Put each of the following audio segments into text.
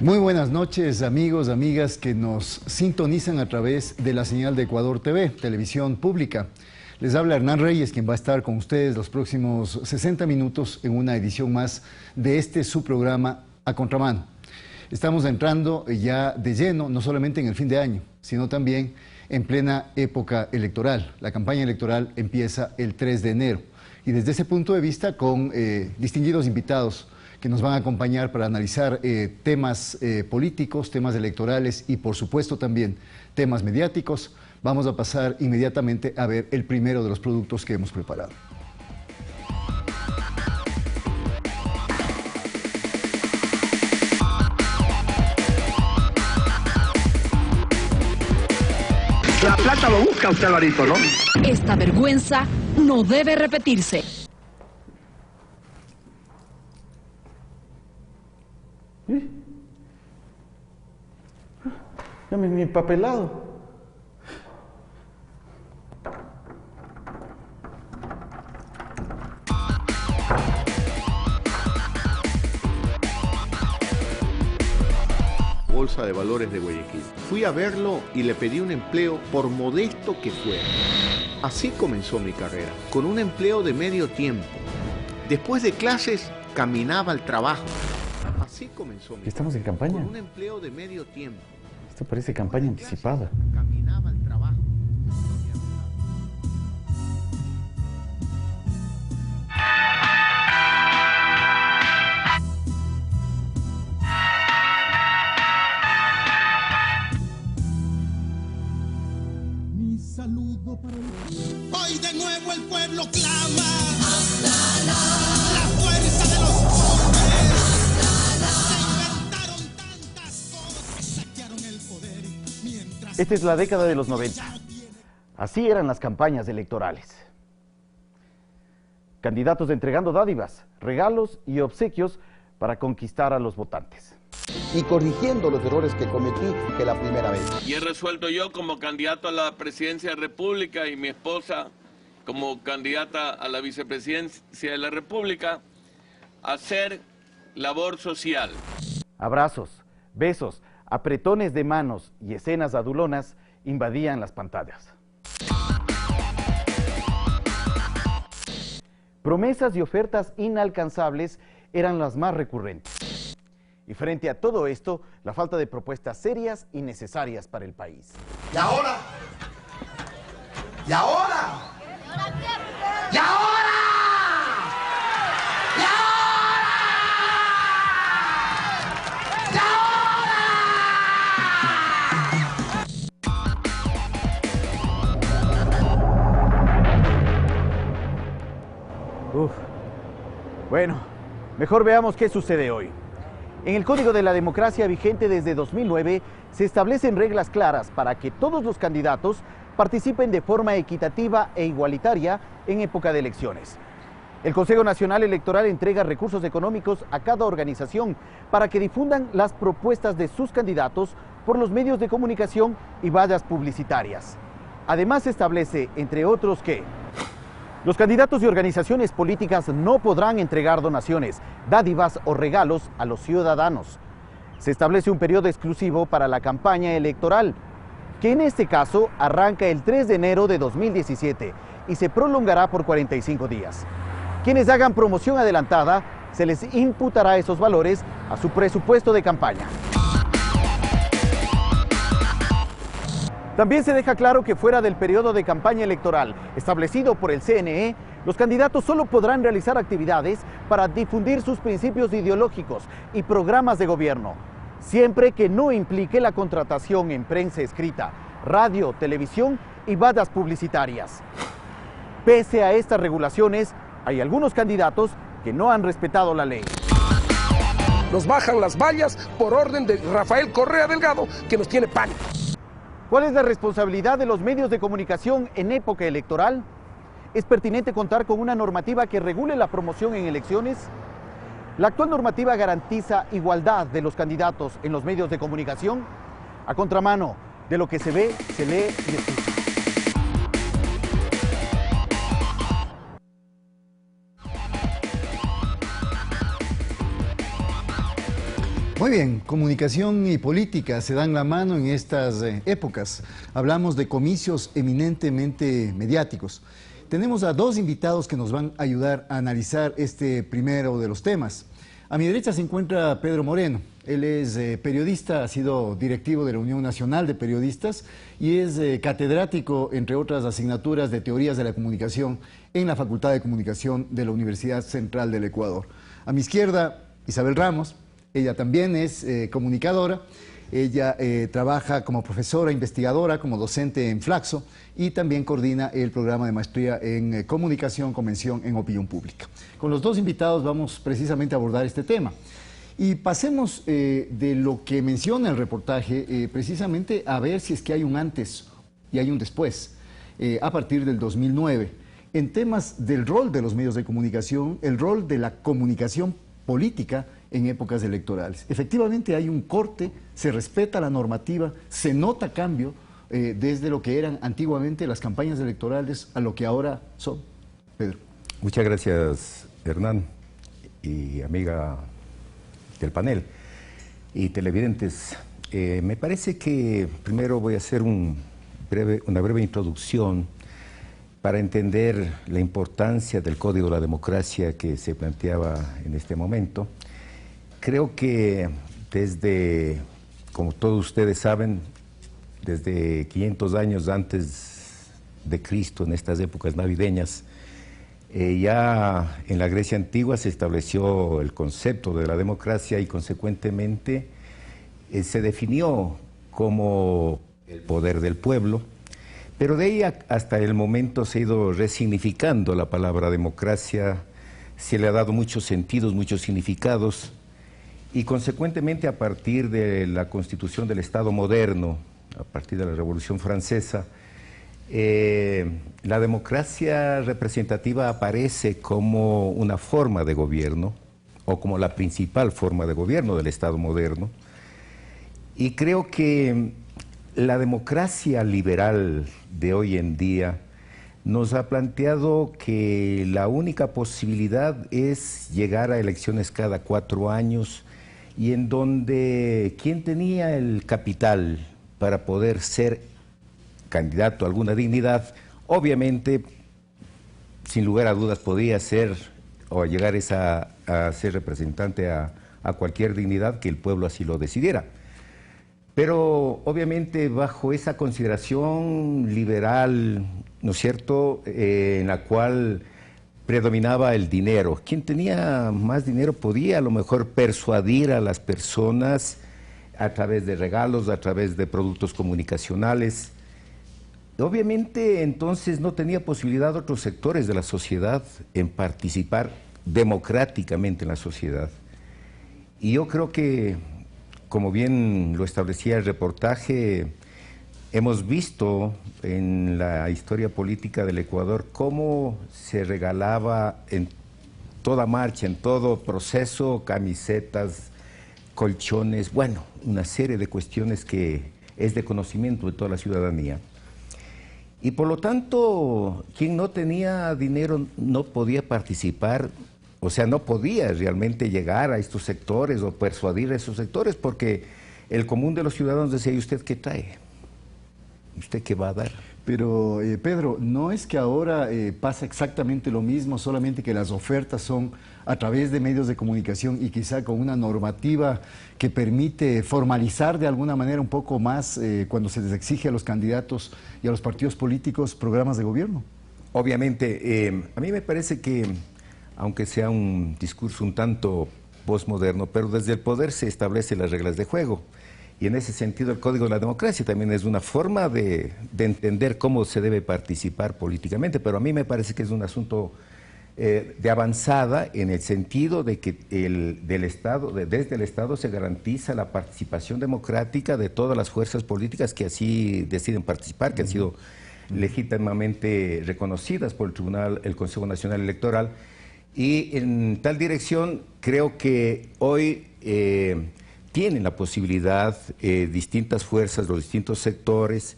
Muy buenas noches, amigos, amigas que nos sintonizan a través de la señal de Ecuador TV, televisión pública. Les habla Hernán Reyes, quien va a estar con ustedes los próximos 60 minutos en una edición más de este su programa A Contramano. Estamos entrando ya de lleno, no solamente en el fin de año, sino también en plena época electoral. La campaña electoral empieza el 3 de enero y desde ese punto de vista con distinguidos invitados que nos van a acompañar para analizar temas políticos, temas electorales y por supuesto también temas mediáticos. Vamos a pasar inmediatamente a ver el primero de los productos que hemos preparado. La plata lo busca usted, Alvarito, ¿no? Esta vergüenza no debe repetirse. Ya me empapelado. Bolsa de Valores de Guayaquil. Fui a verlo y le pedí un empleo por modesto que fuera. Así comenzó mi carrera, con un empleo de medio tiempo. Después de clases, caminaba al trabajo. Así comenzó mi ¿Estamos en campaña? Con un empleo de medio tiempo. Esto parece campaña anticipada. Caminaba al trabajo. Mi saludo para hoy de nuevo el pueblo clama. La fuerza de los hombres. Se inventaron tantas cosas, saquearon el poder mientras. Esta es la década de los 90. Así eran las campañas electorales. Candidatos entregando dádivas, regalos y obsequios para conquistar a los votantes. Y corrigiendo los errores que cometí que la primera vez. Y he resuelto yo como candidato a la presidencia de la República y mi esposa como candidata a la vicepresidencia de la República hacer labor social. Abrazos, besos, apretones de manos y escenas adulonas invadían las pantallas. Promesas y ofertas inalcanzables eran las más recurrentes. Y frente a todo esto, la falta de propuestas serias y necesarias para el país. ¿Y ahora? ¿Y ahora? ¿Y ahora? ¿Y ahora? ¿Y Uf. Bueno, mejor veamos qué sucede hoy. En el Código de la Democracia vigente desde 2009 se establecen reglas claras para que todos los candidatos participen de forma equitativa e igualitaria en época de elecciones. El Consejo Nacional Electoral entrega recursos económicos a cada organización para que difundan las propuestas de sus candidatos por los medios de comunicación y vallas publicitarias. Además se establece, entre otros, que los candidatos y organizaciones políticas no podrán entregar donaciones, dádivas o regalos a los ciudadanos. Se establece un periodo exclusivo para la campaña electoral, que en este caso arranca el 3 de enero de 2017 y se prolongará por 45 días. Quienes hagan promoción adelantada, se les imputará esos valores a su presupuesto de campaña. También se deja claro que fuera del periodo de campaña electoral establecido por el CNE, los candidatos solo podrán realizar actividades para difundir sus principios ideológicos y programas de gobierno, siempre que no implique la contratación en prensa escrita, radio, televisión y vallas publicitarias. Pese a estas regulaciones, hay algunos candidatos que no han respetado la ley. Nos bajan las vallas por orden de Rafael Correa Delgado, que nos tiene pánico. ¿Cuál es la responsabilidad de los medios de comunicación en época electoral? ¿Es pertinente contar con una normativa que regule la promoción en elecciones? ¿La actual normativa garantiza igualdad de los candidatos en los medios de comunicación? A contramano de lo que se ve, se lee y escucha. Muy bien, comunicación y política se dan la mano en estas épocas. Hablamos de comicios eminentemente mediáticos. Tenemos a dos invitados que nos van a ayudar a analizar este primero de los temas. A mi derecha se encuentra Pedro Moreno. Él es periodista, ha sido directivo de la Unión Nacional de Periodistas y es catedrático, entre otras asignaturas, de Teorías de la Comunicación en la Facultad de Comunicación de la Universidad Central del Ecuador. A mi izquierda, Isabel Ramos. Ella también es comunicadora. Ella trabaja como profesora investigadora, como docente en Flaxo y también coordina el programa de maestría en comunicación, convención en opinión pública. Con los dos invitados vamos precisamente a abordar este tema. Y pasemos de lo que menciona el reportaje precisamente a ver si es que hay un antes y hay un después, a partir del 2009, en temas del rol de los medios de comunicación, el rol de la comunicación política en épocas electorales. Efectivamente hay un corte, se respeta la normativa, se nota cambio desde lo que eran antiguamente las campañas electorales a lo que ahora son. Pedro. Muchas gracias, Hernán, y amiga del panel y televidentes. Me parece que primero voy a hacer una breve introducción para entender la importancia del Código de la Democracia que se planteaba en este momento. Creo que desde, como todos ustedes saben, desde 500 años antes de Cristo, en estas épocas navideñas, ya en la Grecia antigua se estableció el concepto de la democracia y consecuentemente se definió como el poder del pueblo, pero de ahí hasta el momento se ha ido resignificando la palabra democracia, se le ha dado muchos sentidos, muchos significados, y consecuentemente a partir de la constitución del Estado moderno, a partir de la Revolución Francesa, la democracia representativa aparece como una forma de gobierno, o como la principal forma de gobierno del Estado moderno, y creo que la democracia liberal de hoy en día nos ha planteado que la única posibilidad es llegar a elecciones cada 4 años, y en donde quien tenía el capital para poder ser candidato a alguna dignidad, obviamente, sin lugar a dudas, podía ser o llegar a ser representante a cualquier dignidad que el pueblo así lo decidiera. Pero obviamente bajo esa consideración liberal, ¿no es cierto?, en la cual predominaba el dinero. Quien tenía más dinero podía a lo mejor persuadir a las personas a través de regalos, a través de productos comunicacionales. Obviamente entonces no tenía posibilidad otros sectores de la sociedad en participar democráticamente en la sociedad. Y yo creo que, como bien lo establecía el reportaje, hemos visto en la historia política del Ecuador cómo se regalaba en toda marcha, en todo proceso, camisetas, colchones, bueno, una serie de cuestiones que es de conocimiento de toda la ciudadanía. Y por lo tanto, quien no tenía dinero no podía participar, o sea, no podía realmente llegar a estos sectores o persuadir a esos sectores, porque el común de los ciudadanos decía: ¿y usted qué trae? ¿Usted qué va a dar? Pero, Pedro, ¿no es que ahora pasa exactamente lo mismo, solamente que las ofertas son a través de medios de comunicación y quizá con una normativa que permite formalizar de alguna manera un poco más cuando se les exige a los candidatos y a los partidos políticos programas de gobierno? Obviamente, a mí me parece que, aunque sea un discurso un tanto postmoderno, pero desde el poder se establecen las reglas de juego. Y en ese sentido el Código de la Democracia también es una forma de entender cómo se debe participar políticamente, pero a mí me parece que es un asunto de avanzada en el sentido de que desde el Estado se garantiza la participación democrática de todas las fuerzas políticas que así deciden participar, que han sido legítimamente reconocidas por el Consejo Nacional Electoral. Y en tal dirección creo que hoy tienen la posibilidad distintas fuerzas, los distintos sectores,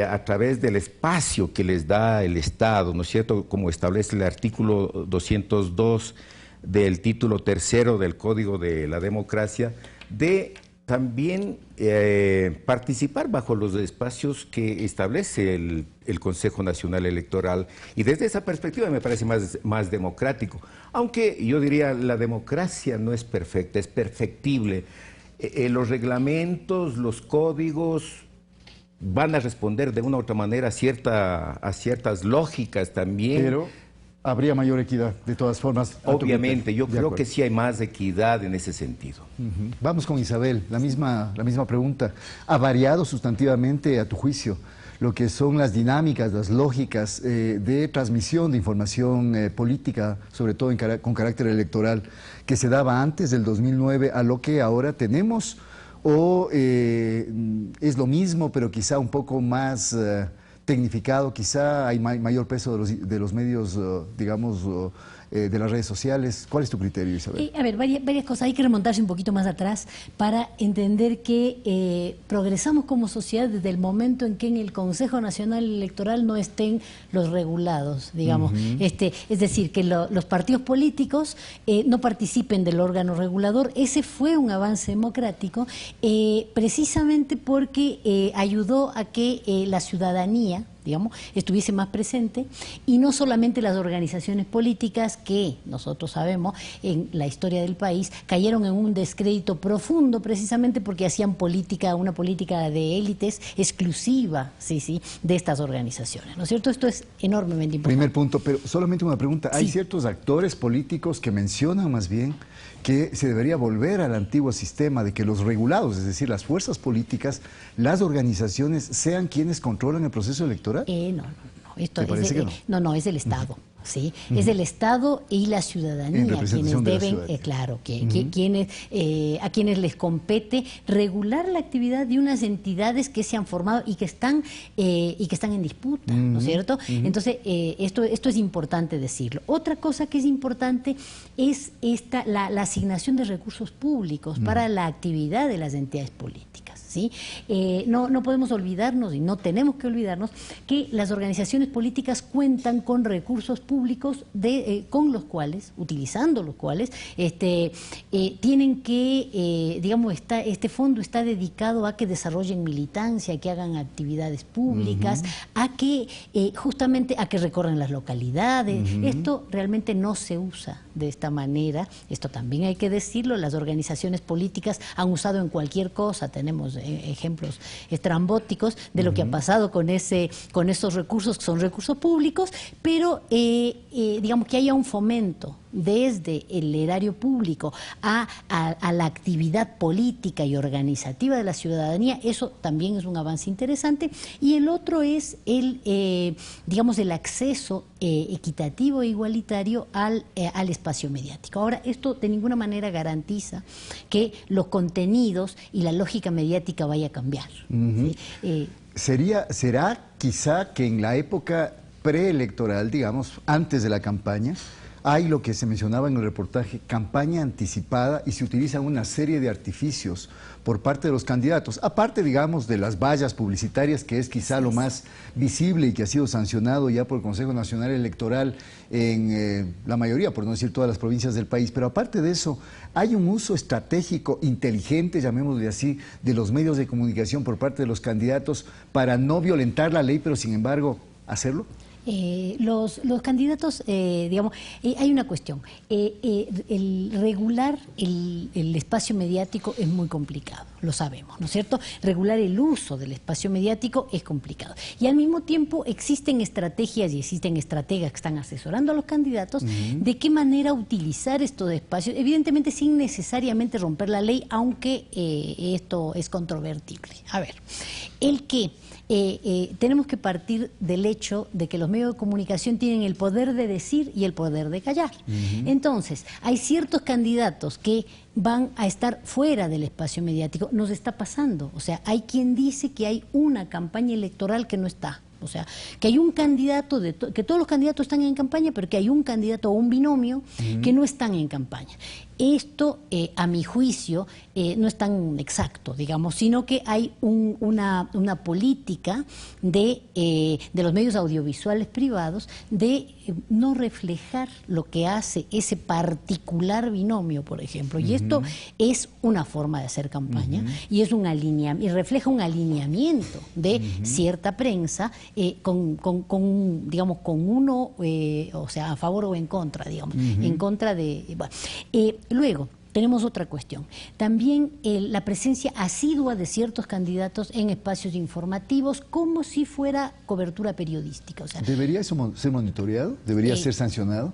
a través del espacio que les da el Estado, ¿no es cierto?, como establece el artículo 202 del título 3 del Código de la Democracia, de también participar bajo los espacios que establece el Consejo Nacional Electoral, y desde esa perspectiva me parece más democrático, aunque yo diría la democracia no es perfecta, es perfectible. Los reglamentos, los códigos van a responder de una u otra manera a ciertas lógicas también. Pero habría mayor equidad, de todas formas. Obviamente, yo creo que sí hay más equidad en ese sentido. Vamos con Isabel, la misma pregunta. ¿Ha variado sustantivamente, a tu juicio, lo que son las dinámicas, las lógicas de transmisión de información política, sobre todo con carácter electoral, que se daba antes del 2009 a lo que ahora tenemos? ¿O es lo mismo, pero quizá un poco más tecnificado, quizá hay mayor peso de los medios, digamos, de las redes sociales? ¿Cuál es tu criterio, Isabel? A ver, varias cosas. Hay que remontarse un poquito más atrás para entender que progresamos como sociedad desde el momento en que en el Consejo Nacional Electoral no estén los regulados, digamos. Es decir, que los partidos políticos no participen del órgano regulador. Ese fue un avance democrático, precisamente porque ayudó a que la ciudadanía, digamos, estuviese más presente, y no solamente las organizaciones políticas que nosotros sabemos en la historia del país cayeron en un descrédito profundo precisamente porque hacían una política de élites exclusiva, de estas organizaciones, ¿no es cierto? Esto es enormemente importante. Primer punto, pero solamente una pregunta. ¿Hay ciertos actores políticos que mencionan más bien que se debería volver al antiguo sistema de que los regulados, es decir, las fuerzas políticas, las organizaciones, sean quienes controlan el proceso electoral? No. Esto es el Estado. ¿Sí? Es el Estado y la ciudadanía quienes deben, a quienes les compete regular la actividad de unas entidades que se han formado y que están en disputa, ¿no es cierto? Entonces, esto es importante decirlo. Otra cosa que es importante es la asignación de recursos públicos para la actividad de las entidades políticas. ¿Sí? No podemos olvidarnos, y no tenemos que olvidarnos, que las organizaciones políticas cuentan con recursos públicos con los cuales, utilizando los cuales, tienen que, este fondo está dedicado a que desarrollen militancia, a que hagan actividades públicas, a que justamente a que recorran las localidades. Esto realmente no se usa de esta manera, esto también hay que decirlo. Las organizaciones políticas han usado en cualquier cosa, tenemos ejemplos estrambóticos de lo que ha pasado con esos recursos que son recursos públicos, pero digamos que haya un fomento desde el erario público a la actividad política y organizativa de la ciudadanía. Eso también es un avance interesante. Y el otro es el acceso equitativo e igualitario al espacio mediático. Ahora, esto de ninguna manera garantiza que los contenidos y la lógica mediática vaya a cambiar. ¿Sí? ¿Será quizá que en la época preelectoral, digamos, antes de la campaña, hay lo que se mencionaba en el reportaje, campaña anticipada, y se utilizan una serie de artificios por parte de los candidatos, aparte, digamos, de las vallas publicitarias, que es quizá lo más visible y que ha sido sancionado ya por el Consejo Nacional Electoral en la mayoría, por no decir todas las provincias del país? Pero aparte de eso, ¿hay un uso estratégico, inteligente, llamémosle así, de los medios de comunicación por parte de los candidatos para no violentar la ley, pero sin embargo hacerlo? Los candidatos, hay una cuestión. El regular el espacio mediático es muy complicado, lo sabemos, ¿no es cierto? Regular el uso del espacio mediático es complicado. Y al mismo tiempo existen estrategias y existen estrategas que están asesorando a los candidatos de qué manera utilizar estos espacios, evidentemente sin necesariamente romper la ley, aunque esto es controvertible. A ver, tenemos que partir del hecho de que los medios de comunicación tienen el poder de decir y el poder de callar. Entonces, hay ciertos candidatos que van a estar fuera del espacio mediático. Nos está pasando. O sea, hay quien dice que hay una campaña electoral que no está. O sea, que hay un candidato, que todos los candidatos están en campaña, pero que hay un candidato o un binomio que no están en campaña. Esto, a mi juicio, no es tan exacto, digamos, sino que hay una política de los medios audiovisuales privados de no reflejar lo que hace ese particular binomio, por ejemplo. Y esto es una forma de hacer campaña y es y refleja un alineamiento de cierta prensa digamos, con uno, o sea, a favor o en contra, digamos, en contra de... Bueno, luego, tenemos otra cuestión. También la presencia asidua de ciertos candidatos en espacios informativos como si fuera cobertura periodística. O sea, ¿debería eso ser monitoreado? ¿Debería ser sancionado?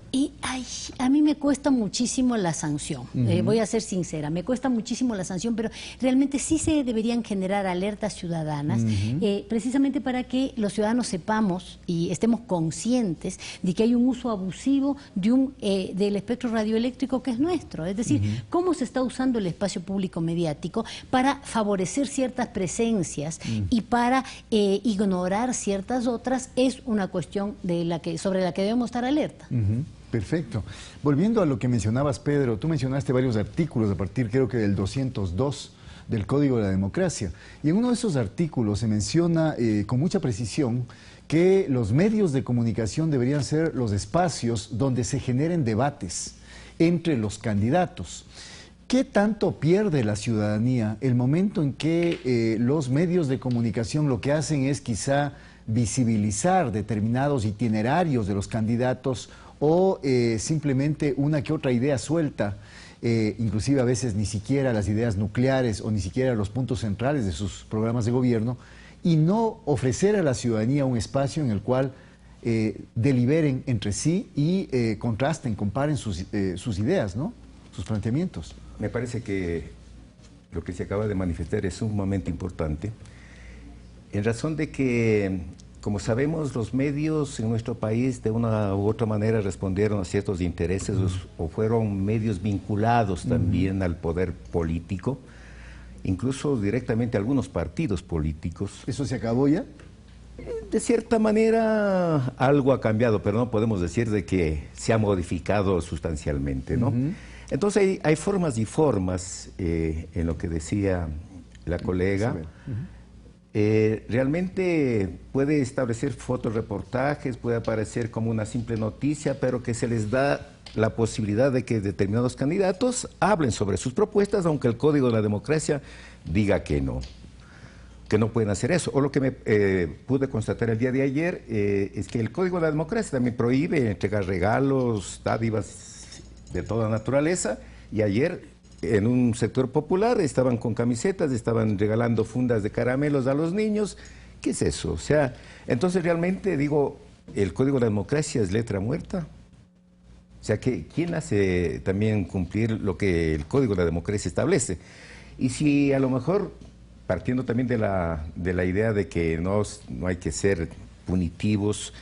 A mí me cuesta muchísimo la sanción. Voy a ser sincera, me cuesta muchísimo la sanción, pero realmente sí se deberían generar alertas ciudadanas, precisamente para que los ciudadanos sepamos y estemos conscientes de que hay un uso abusivo del espectro radioeléctrico que es nuestro. Es decir, cómo se está usando el espacio público mediático para favorecer ciertas presencias y para ignorar ciertas otras, es una cuestión sobre la que debemos estar alerta. Perfecto. Volviendo a lo que mencionabas, Pedro, tú mencionaste varios artículos a partir, creo que del 202 del Código de la Democracia, y en uno de esos artículos se menciona con mucha precisión que los medios de comunicación deberían ser los espacios donde se generen debates entre los candidatos. ¿Qué tanto pierde la ciudadanía el momento en que los medios de comunicación lo que hacen es quizá visibilizar determinados itinerarios de los candidatos o simplemente una que otra idea suelta, inclusive a veces ni siquiera las ideas nucleares o ni siquiera los puntos centrales de sus programas de gobierno, y no ofrecer a la ciudadanía un espacio en el cual deliberen entre sí y contrasten, comparen sus ideas, ¿no? Sus planteamientos? Me parece que lo que se acaba de manifestar es sumamente importante, en razón de que, como sabemos, los medios en nuestro país de una u otra manera respondieron a ciertos intereses o fueron medios vinculados también al poder político, incluso directamente a algunos partidos políticos. ¿Eso se acabó ya? De cierta manera algo ha cambiado, pero no podemos decir de que se ha modificado sustancialmente, ¿no? Entonces hay formas y formas en lo que decía la colega. Realmente puede establecer fotoreportajes, puede aparecer como una simple noticia, pero que se les da la posibilidad de que determinados candidatos hablen sobre sus propuestas, aunque el Código de la Democracia diga que no pueden hacer eso. O lo que me pude constatar el día de ayer es que el Código de la Democracia también prohíbe entregar regalos, dádivas de toda naturaleza, y ayer en un sector popular estaban con camisetas, estaban regalando fundas de caramelos a los niños. ¿Qué es eso? O sea, entonces realmente digo, el Código de la Democracia es letra muerta. O sea, ¿quién hace también cumplir lo que el Código de la Democracia establece? Y si a lo mejor, partiendo también de la idea de que no hay que ser punitivos,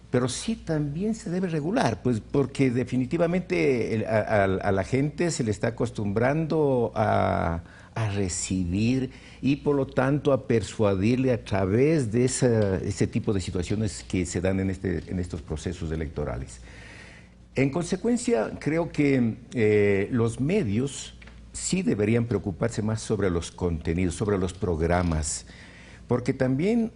pero sí también se debe regular, pues porque definitivamente a la gente se le está acostumbrando a recibir y por lo tanto a persuadirle a través de ese tipo de situaciones que se dan en estos procesos electorales. En consecuencia, creo que los medios sí deberían preocuparse más sobre los contenidos, sobre los programas, porque también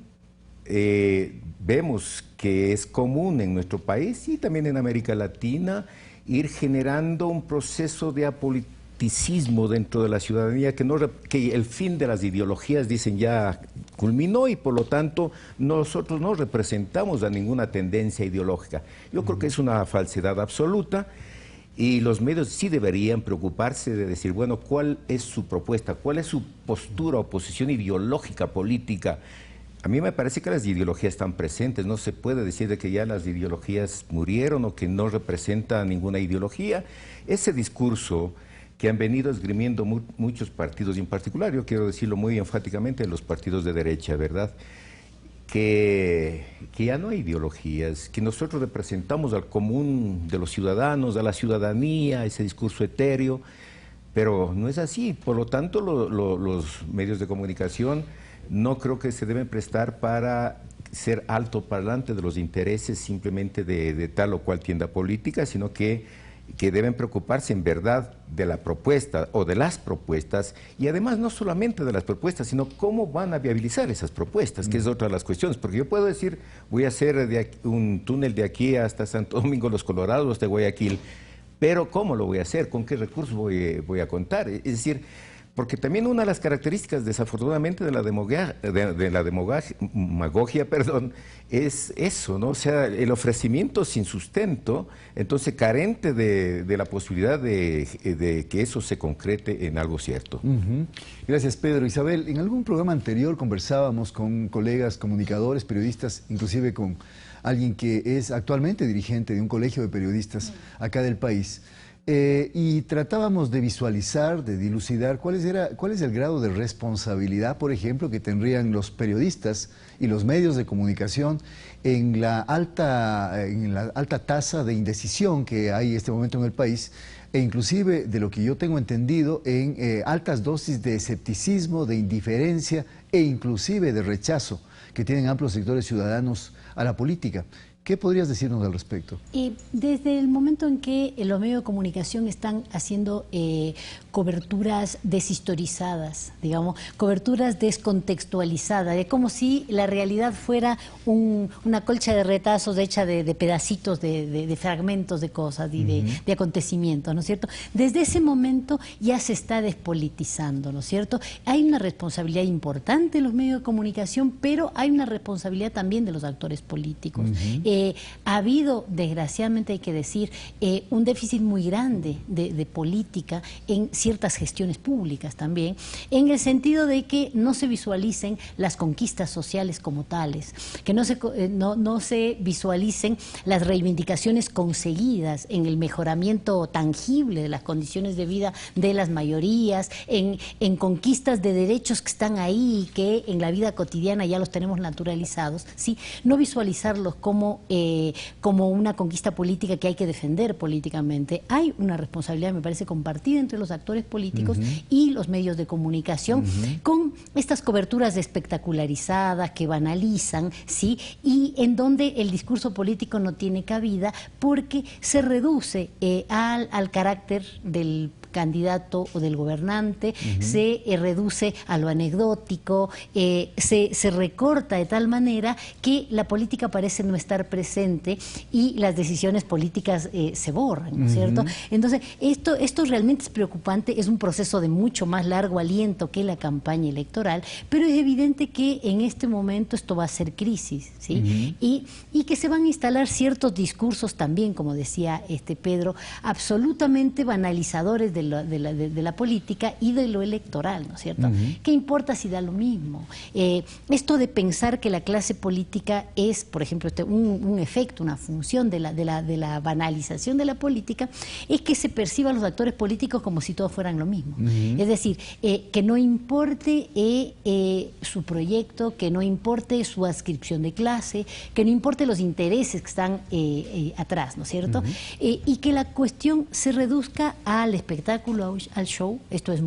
vemos que es común en nuestro país y también en América Latina ir generando un proceso de apoliticismo dentro de la ciudadanía que el fin de las ideologías, dicen, ya culminó y por lo tanto nosotros no representamos a ninguna tendencia ideológica. Yo creo que es una falsedad absoluta y los medios sí deberían preocuparse de decir, bueno, ¿cuál es su propuesta? ¿Cuál es su postura o posición ideológica, política? A mí me parece que las ideologías están presentes, no se puede decir de que ya las ideologías murieron o que no representan ninguna ideología. Ese discurso que han venido esgrimiendo muchos partidos, y en particular, yo quiero decirlo muy enfáticamente, los partidos de derecha, ¿verdad? Que ya no hay ideologías, que nosotros representamos al común de los ciudadanos, a la ciudadanía, ese discurso etéreo, pero no es así. Por lo tanto, los medios de comunicación no creo que se deben prestar para ser altoparlante de los intereses simplemente de tal o cual tienda política, sino que deben preocuparse en verdad de la propuesta o de las propuestas, y además no solamente de las propuestas, sino cómo van a viabilizar esas propuestas, que es otra de las cuestiones, porque yo puedo decir, voy a hacer un túnel de aquí hasta Santo Domingo, Los Colorados, de Guayaquil, pero ¿cómo lo voy a hacer? ¿Con qué recursos voy a contar? Es decir, porque también una de las características, desafortunadamente, de la demagogia, es eso, ¿no? O sea, el ofrecimiento sin sustento, entonces carente de la posibilidad de que eso se concrete en algo cierto. Gracias, Pedro. Isabel, en algún programa anterior conversábamos con colegas comunicadores, periodistas, inclusive con alguien que es actualmente dirigente de un colegio de periodistas acá del país. Y tratábamos de visualizar, de dilucidar cuál es el grado de responsabilidad, por ejemplo, que tendrían los periodistas y los medios de comunicación en la alta tasa de indecisión que hay en este momento en el país, e inclusive, de lo que yo tengo entendido, en altas dosis de escepticismo, de indiferencia e inclusive de rechazo que tienen amplios sectores ciudadanos a la política. ¿Qué podrías decirnos al respecto? Desde el momento en que los medios de comunicación están haciendo coberturas deshistorizadas, digamos, coberturas descontextualizadas, de como si la realidad fuera una colcha de retazos hecha de pedacitos, de fragmentos de cosas y de acontecimientos, ¿no es cierto? Desde ese momento ya se está despolitizando, ¿no es cierto? Hay una responsabilidad importante en los medios de comunicación, pero hay una responsabilidad también de los actores políticos. Ha habido, desgraciadamente hay que decir, un déficit muy grande de política en ciertas gestiones públicas también, en el sentido de que no se visualicen las conquistas sociales como tales, que no se visualicen las reivindicaciones conseguidas en el mejoramiento tangible de las condiciones de vida de las mayorías, en conquistas de derechos que están ahí y que en la vida cotidiana ya los tenemos naturalizados, ¿sí? No visualizarlos como una conquista política que hay que defender políticamente. Hay una responsabilidad, me parece, compartida entre los actores políticos y los medios de comunicación con estas coberturas espectacularizadas que banalizan, ¿sí? Y en donde el discurso político no tiene cabida porque se reduce al carácter del candidato o del gobernante, se reduce a lo anecdótico, se recorta de tal manera que la política parece no estar presente y las decisiones políticas se borran, ¿no es cierto? Entonces, esto realmente es preocupante, es un proceso de mucho más largo aliento que la campaña electoral, pero es evidente que en este momento esto va a ser crisis, ¿sí? Y que se van a instalar ciertos discursos también, como decía Pedro, absolutamente banalizadores de la política y de lo electoral, ¿no es cierto? ¿Qué importa si da lo mismo? Esto de pensar que la clase política es, por ejemplo, un efecto, una función de la banalización de la política, es que se perciban los actores políticos como si todos fueran lo mismo. Es decir, que no importe su proyecto, que no importe su adscripción de clase, que no importe los intereses que están atrás, ¿no es cierto? Y que la cuestión se reduzca al espectáculo, al show. Esto es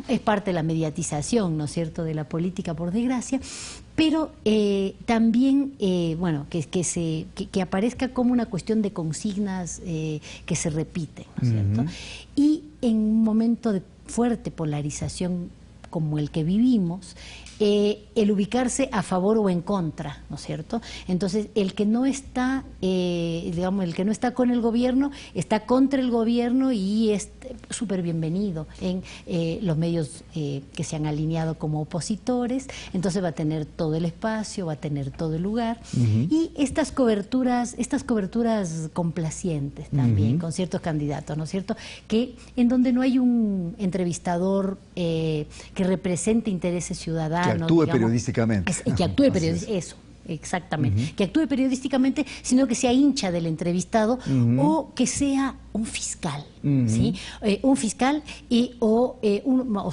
es parte de la mediatización, ¿no es cierto?, de la política, por desgracia, pero también, bueno, que aparezca como una cuestión de consignas que se repiten, ¿no es cierto? Y en un momento de fuerte polarización como el que vivimos, el ubicarse a favor o en contra, ¿no es cierto? Entonces, el que no está, digamos, el que no está con el gobierno, está contra el gobierno y es súper bienvenido en los medios que se han alineado como opositores, entonces va a tener todo el espacio, va a tener todo el lugar, y estas coberturas complacientes también con ciertos candidatos, ¿no es cierto? Que en donde no hay un entrevistador que represente intereses ciudadanos, que actúe periodísticamente. Que actúe periodísticamente, eso. Exactamente, que actúe periodísticamente, sino que sea hincha del entrevistado o que sea un fiscal, ¿sí? Un fiscal uno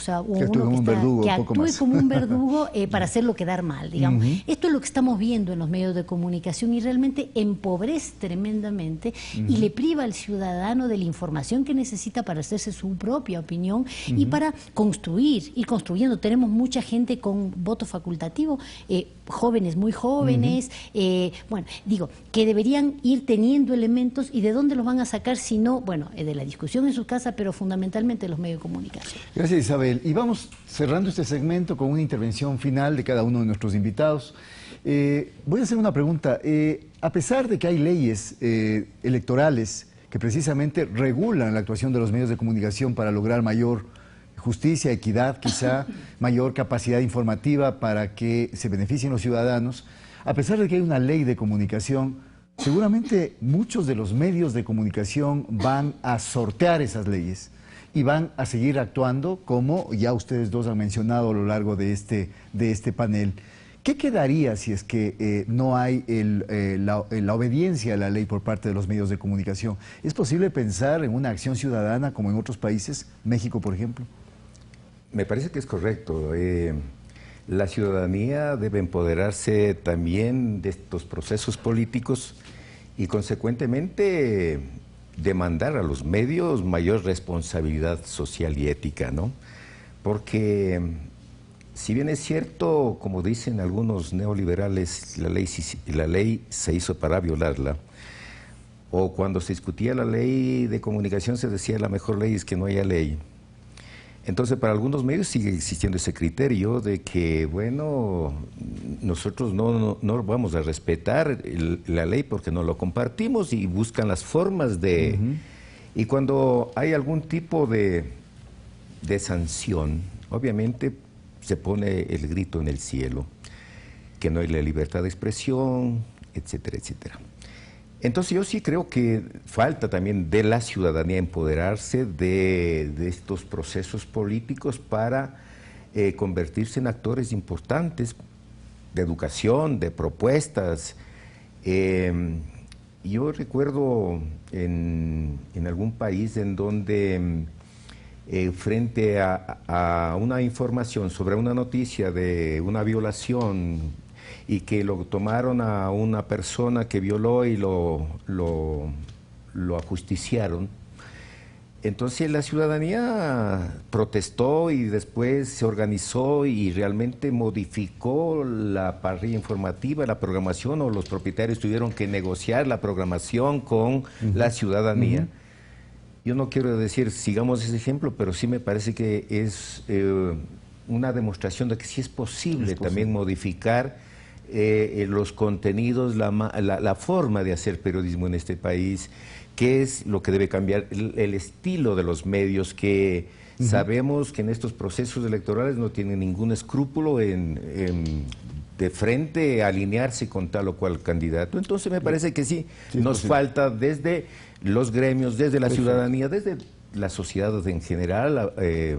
que actúe como un verdugo para hacerlo quedar mal, digamos. Esto es lo que estamos viendo en los medios de comunicación y realmente empobrece tremendamente y le priva al ciudadano de la información que necesita para hacerse su propia opinión y para ir construyendo. Tenemos mucha gente con voto facultativo, jóvenes, muy jóvenes, bueno, digo, que deberían ir teniendo elementos y de dónde los van a sacar si no, bueno, de la discusión en su casa, pero fundamentalmente de los medios de comunicación. Gracias, Isabel. Y vamos cerrando este segmento con una intervención final de cada uno de nuestros invitados. Voy a hacer una pregunta. A pesar de que hay leyes electorales que precisamente regulan la actuación de los medios de comunicación para lograr mayor justicia, equidad, quizá mayor capacidad informativa para que se beneficien los ciudadanos, a pesar de que hay una ley de comunicación, seguramente muchos de los medios de comunicación van a sortear esas leyes y van a seguir actuando como ya ustedes dos han mencionado a lo largo de este panel. ¿Qué quedaría si es que no hay la obediencia a la ley por parte de los medios de comunicación? ¿Es posible pensar en una acción ciudadana como en otros países, México por ejemplo? Me parece que es correcto. La ciudadanía debe empoderarse también de estos procesos políticos y consecuentemente demandar a los medios mayor responsabilidad social y ética, ¿no? Porque si bien es cierto, como dicen algunos neoliberales, la ley se hizo para violarla, o cuando se discutía la ley de comunicación se decía la mejor ley es que no haya ley. Entonces, para algunos medios sigue existiendo ese criterio de que, bueno, nosotros no vamos a respetar la ley porque no lo compartimos y buscan las formas de... Y cuando hay algún tipo de sanción, obviamente se pone el grito en el cielo, que no hay la libertad de expresión, etcétera, etcétera. Entonces yo sí creo que falta también de la ciudadanía empoderarse de estos procesos políticos para convertirse en actores importantes de educación, de propuestas. Yo recuerdo en algún país en donde frente a una información sobre una noticia de una violación y que lo tomaron a una persona que violó y lo ajusticiaron. Entonces la ciudadanía protestó y después se organizó y realmente modificó la parrilla informativa, la programación, o los propietarios tuvieron que negociar la programación con la ciudadanía. Yo no quiero decir sigamos ese ejemplo, pero sí me parece que es una demostración de que sí es posible también modificar los contenidos, la forma de hacer periodismo en este país, qué es lo que debe cambiar, el estilo de los medios, que sabemos que en estos procesos electorales no tienen ningún escrúpulo de frente a alinearse con tal o cual candidato. Entonces me parece que sí nos falta desde los gremios, desde la ciudadanía, desde la sociedad en general,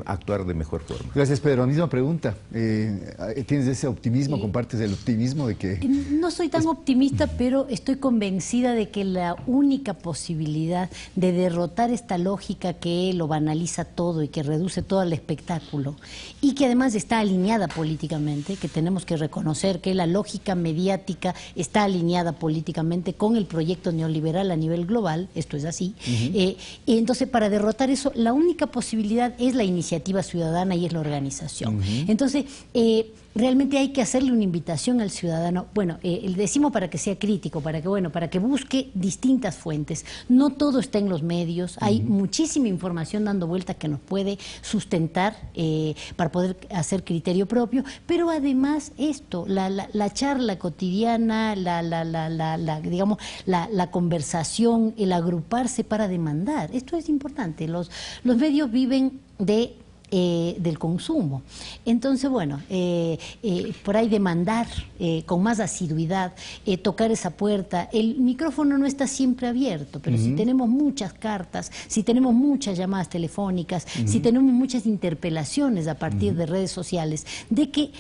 actuar de mejor forma. Gracias, Pedro. Misma pregunta. ¿Tienes ese optimismo, compartes el optimismo de que...? No soy tan optimista, pero estoy convencida de que la única posibilidad de derrotar esta lógica que lo banaliza todo y que reduce todo al espectáculo, y que además está alineada políticamente, que tenemos que reconocer que la lógica mediática está alineada políticamente con el proyecto neoliberal a nivel global, esto es así, y entonces para derrotar eso, la única posibilidad es la iniciativa ciudadana y es la organización. Entonces, realmente hay que hacerle una invitación al ciudadano, bueno, decimos para que sea crítico, para que busque distintas fuentes. No todo está en los medios, hay muchísima información dando vueltas que nos puede sustentar para poder hacer criterio propio, pero además esto, la charla cotidiana, digamos, la conversación, el agruparse para demandar, esto es importante. Los medios viven de del consumo. Entonces, bueno, por ahí demandar con más asiduidad, tocar esa puerta. El micrófono no está siempre abierto, pero si tenemos muchas cartas, si tenemos muchas llamadas telefónicas, si tenemos muchas interpelaciones a partir de redes sociales, de que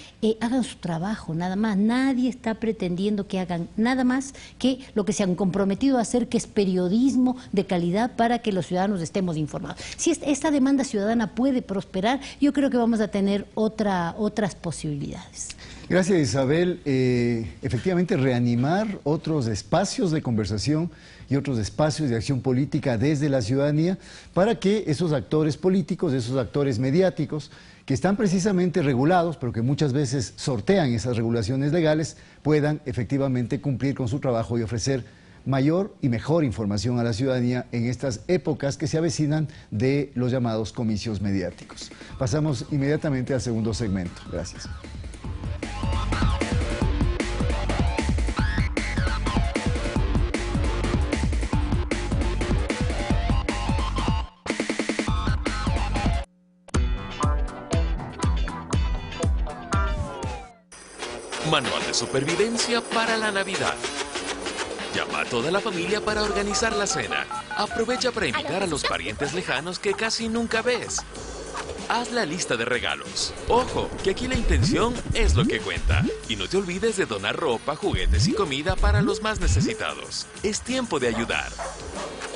hagan su trabajo, nada más. Nadie está pretendiendo que hagan nada más que lo que se han comprometido a hacer, que es periodismo de calidad para que los ciudadanos estemos informados. Si esta demanda ciudadana puede prosperar, yo creo que vamos a tener otras posibilidades. Gracias, Isabel. Efectivamente, reanimar otros espacios de conversación y otros espacios de acción política desde la ciudadanía para que esos actores políticos, esos actores mediáticos, que están precisamente regulados, pero que muchas veces sortean esas regulaciones legales, puedan efectivamente cumplir con su trabajo y ofrecer mayor y mejor información a la ciudadanía en estas épocas que se avecinan de los llamados comicios mediáticos. Pasamos inmediatamente al segundo segmento. Gracias. Manual de supervivencia para la Navidad. Llama a toda la familia para organizar la cena. Aprovecha para invitar a los parientes lejanos que casi nunca ves. Haz la lista de regalos. Ojo, que aquí la intención es lo que cuenta. Y no te olvides de donar ropa, juguetes y comida para los más necesitados. Es tiempo de ayudar.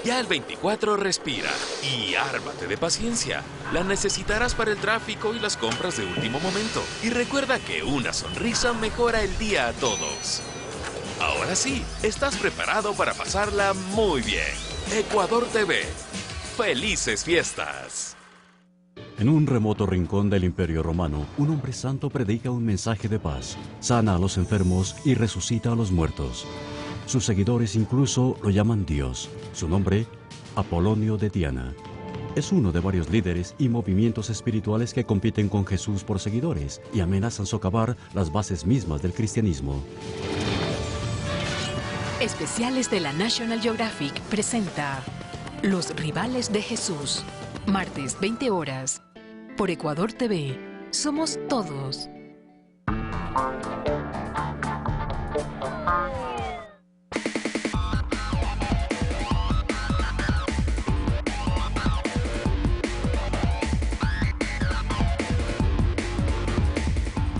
Ya el 24 respira y ármate de paciencia. La necesitarás para el tráfico y las compras de último momento. Y recuerda que una sonrisa mejora el día a todos. Ahora sí, estás preparado para pasarla muy bien. Ecuador TV. ¡Felices fiestas! En un remoto rincón del Imperio Romano, un hombre santo predica un mensaje de paz, sana a los enfermos y resucita a los muertos. Sus seguidores incluso lo llaman Dios. Su nombre, Apolonio de Tiana. Es uno de varios líderes y movimientos espirituales que compiten con Jesús por seguidores y amenazan socavar las bases mismas del cristianismo. Especiales de la National Geographic presenta Los Rivales de Jesús. Martes, 20 horas. Por Ecuador TV. Somos todos.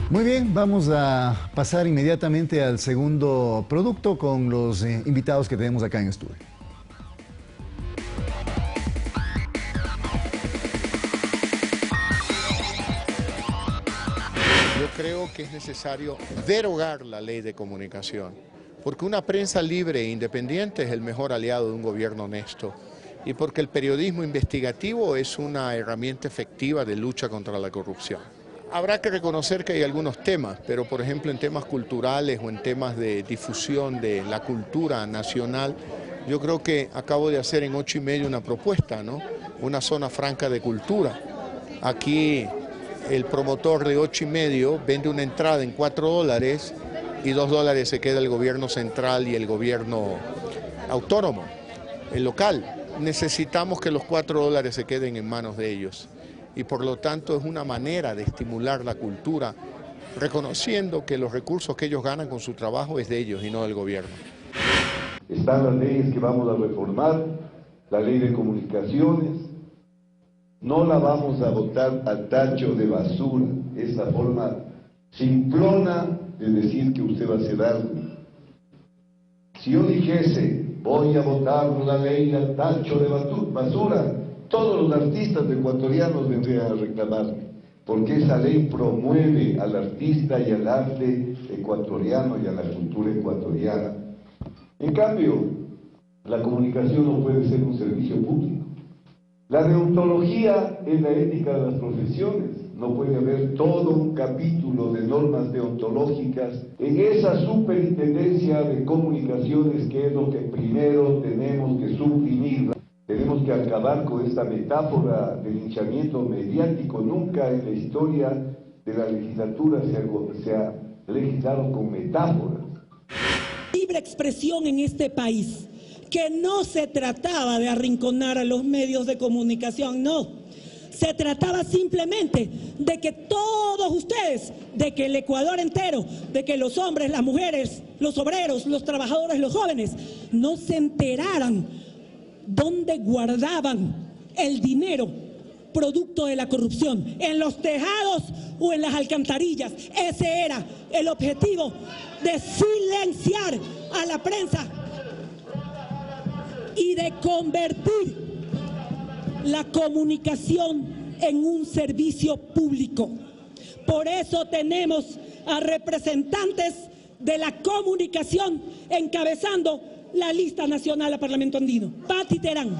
Muy bien, vamos a pasar inmediatamente al segundo producto con los invitados que tenemos acá en estudio. Yo creo que es necesario derogar la ley de comunicación, porque una prensa libre e independiente es el mejor aliado de un gobierno honesto y porque el periodismo investigativo es una herramienta efectiva de lucha contra la corrupción. Habrá que reconocer que hay algunos temas, pero por ejemplo en temas culturales o en temas de difusión de la cultura nacional, yo creo que acabo de hacer en 8:30 una propuesta, ¿no? Una zona franca de cultura. Aquí el promotor de 8:30 vende una entrada en $4 y $2 se queda el gobierno central y el gobierno autónomo, el local. Necesitamos que los $4 se queden en manos de ellos. Y por lo tanto es una manera de estimular la cultura, reconociendo que los recursos que ellos ganan con su trabajo es de ellos y no del gobierno. Están las leyes que vamos a reformar, la ley de comunicaciones, no la vamos a botar al tacho de basura, esa forma simplona de decir que usted va a hacer algo. Si yo dijese, voy a botar la ley al tacho de basura, todos los artistas ecuatorianos vendrían a reclamarme, porque esa ley promueve al artista y al arte ecuatoriano y a la cultura ecuatoriana. En cambio, la comunicación no puede ser un servicio público. La deontología es la ética de las profesiones. No puede haber todo un capítulo de normas deontológicas en esa superintendencia de comunicaciones, que es lo que primero tenemos que suprimir. Tenemos que acabar con esta metáfora de linchamiento mediático. Nunca en la historia de la legislatura se ha legislado con metáforas. Libre expresión en este país, que no se trataba de arrinconar a los medios de comunicación, no. Se trataba simplemente de que todos ustedes, de que el Ecuador entero, de que los hombres, las mujeres, los obreros, los trabajadores, los jóvenes, no se enteraran dónde guardaban el dinero producto de la corrupción, en los tejados o en las alcantarillas. Ese era el objetivo de silenciar a la prensa y de convertir la comunicación en un servicio público. Por eso tenemos a representantes de la comunicación encabezando la lista nacional al Parlamento Andino. Pati Terán.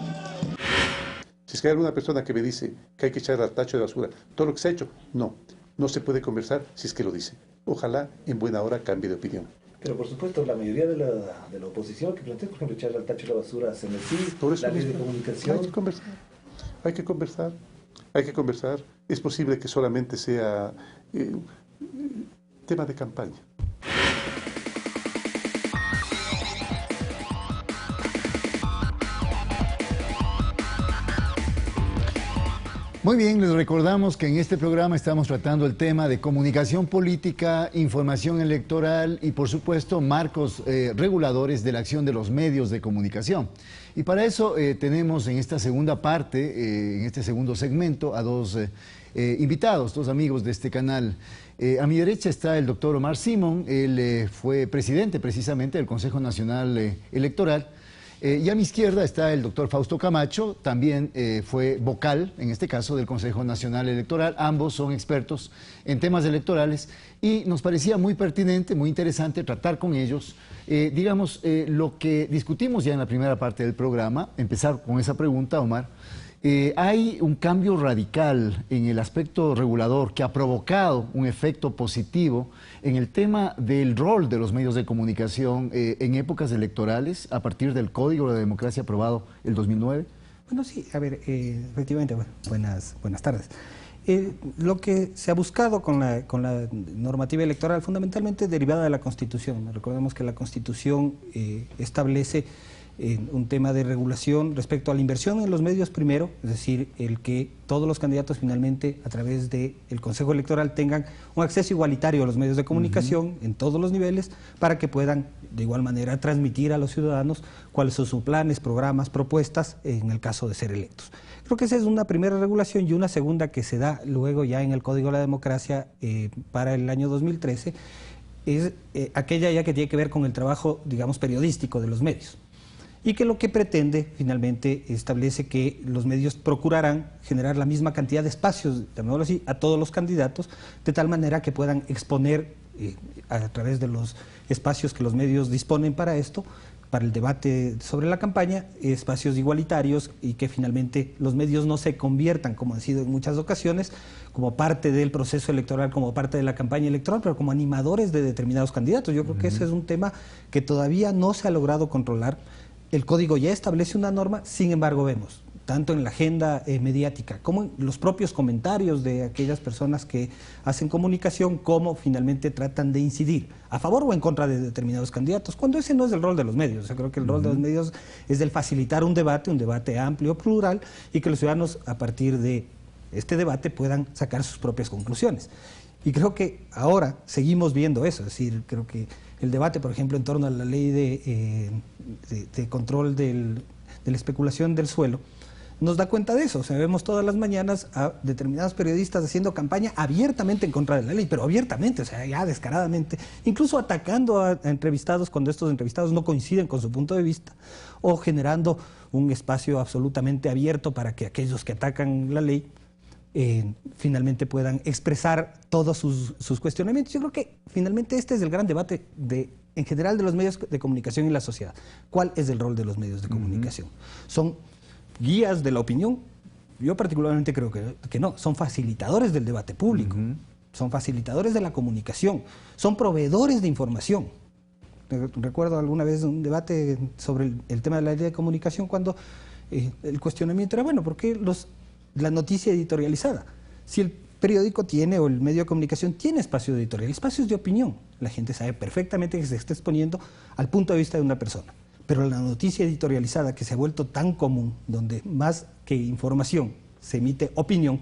Si es que hay alguna persona que me dice que hay que echar al tacho de basura todo lo que se ha hecho, no se puede conversar si es que lo dice. Ojalá en buena hora cambie de opinión. Pero por supuesto, la mayoría de la oposición que plantea, por ejemplo, echarle al tacho de la basura a CNC, la ley de comunicación. Hay que conversar. Es posible que solamente sea tema de campaña. Muy bien, les recordamos que en este programa estamos tratando el tema de comunicación política, información electoral y, por supuesto, marcos reguladores de la acción de los medios de comunicación. Y para eso tenemos en esta segunda parte, en este segundo segmento, a dos invitados, dos amigos de este canal. A mi derecha está el doctor Omar Simón, él fue presidente precisamente del Consejo Nacional Electoral. Y a mi izquierda está el doctor Fausto Camacho, también fue vocal, en este caso, del Consejo Nacional Electoral. Ambos son expertos en temas electorales y nos parecía muy pertinente, muy interesante tratar con ellos, digamos, lo que discutimos ya en la primera parte del programa. Empezar con esa pregunta, Omar. Hay un cambio radical en el aspecto regulador que ha provocado un efecto positivo en el tema del rol de los medios de comunicación en épocas electorales a partir del Código de la Democracia aprobado el 2009. Bueno, sí, a ver, efectivamente, buenas tardes. Lo que se ha buscado con la normativa electoral, fundamentalmente derivada de la Constitución. Recordemos que la Constitución establece un tema de regulación respecto a la inversión en los medios primero, es decir, el que todos los candidatos finalmente a través del Consejo Electoral tengan un acceso igualitario a los medios de comunicación en todos los niveles para que puedan de igual manera transmitir a los ciudadanos cuáles son sus planes, programas, propuestas en el caso de ser electos. Creo que esa es una primera regulación y una segunda que se da luego ya en el Código de la Democracia para el año 2013 es aquella ya que tiene que ver con el trabajo, digamos, periodístico de los medios. Y que lo que pretende, finalmente, establece que los medios procurarán generar la misma cantidad de espacios, llamémoslo así, a todos los candidatos, de tal manera que puedan exponer a través de los espacios que los medios disponen para esto, para el debate sobre la campaña, espacios igualitarios y que finalmente los medios no se conviertan, como han sido en muchas ocasiones, como parte del proceso electoral, como parte de la campaña electoral, pero como animadores de determinados candidatos. Yo creo que ese es un tema que todavía no se ha logrado controlar. El código ya establece una norma, sin embargo vemos, tanto en la agenda mediática como en los propios comentarios de aquellas personas que hacen comunicación, cómo finalmente tratan de incidir a favor o en contra de determinados candidatos, cuando ese no es el rol de los medios. Yo creo que el rol de los medios es el facilitar un debate amplio, plural, y que los ciudadanos a partir de este debate puedan sacar sus propias conclusiones. Y creo que ahora seguimos viendo eso, es decir, creo que el debate, por ejemplo, en torno a la ley de control de la especulación del suelo, nos da cuenta de eso. O sea, vemos todas las mañanas a determinados periodistas haciendo campaña abiertamente en contra de la ley, pero abiertamente, o sea, ya descaradamente, incluso atacando a entrevistados cuando estos entrevistados no coinciden con su punto de vista, o generando un espacio absolutamente abierto para que aquellos que atacan la ley finalmente puedan expresar todos sus cuestionamientos. Yo creo que finalmente este es el gran debate en general de los medios de comunicación y la sociedad. ¿Cuál es el rol de los medios de comunicación? ¿Son guías de la opinión? Yo particularmente creo que no, son facilitadores del debate público, son facilitadores de la comunicación, son proveedores de información. Recuerdo alguna vez un debate sobre el tema de la ley de comunicación cuando el cuestionamiento era, bueno, ¿por qué la noticia editorializada? Si el periódico tiene o el medio de comunicación tiene espacio editorial, espacios de opinión, la gente sabe perfectamente que se está exponiendo al punto de vista de una persona. Pero la noticia editorializada que se ha vuelto tan común, donde más que información se emite opinión.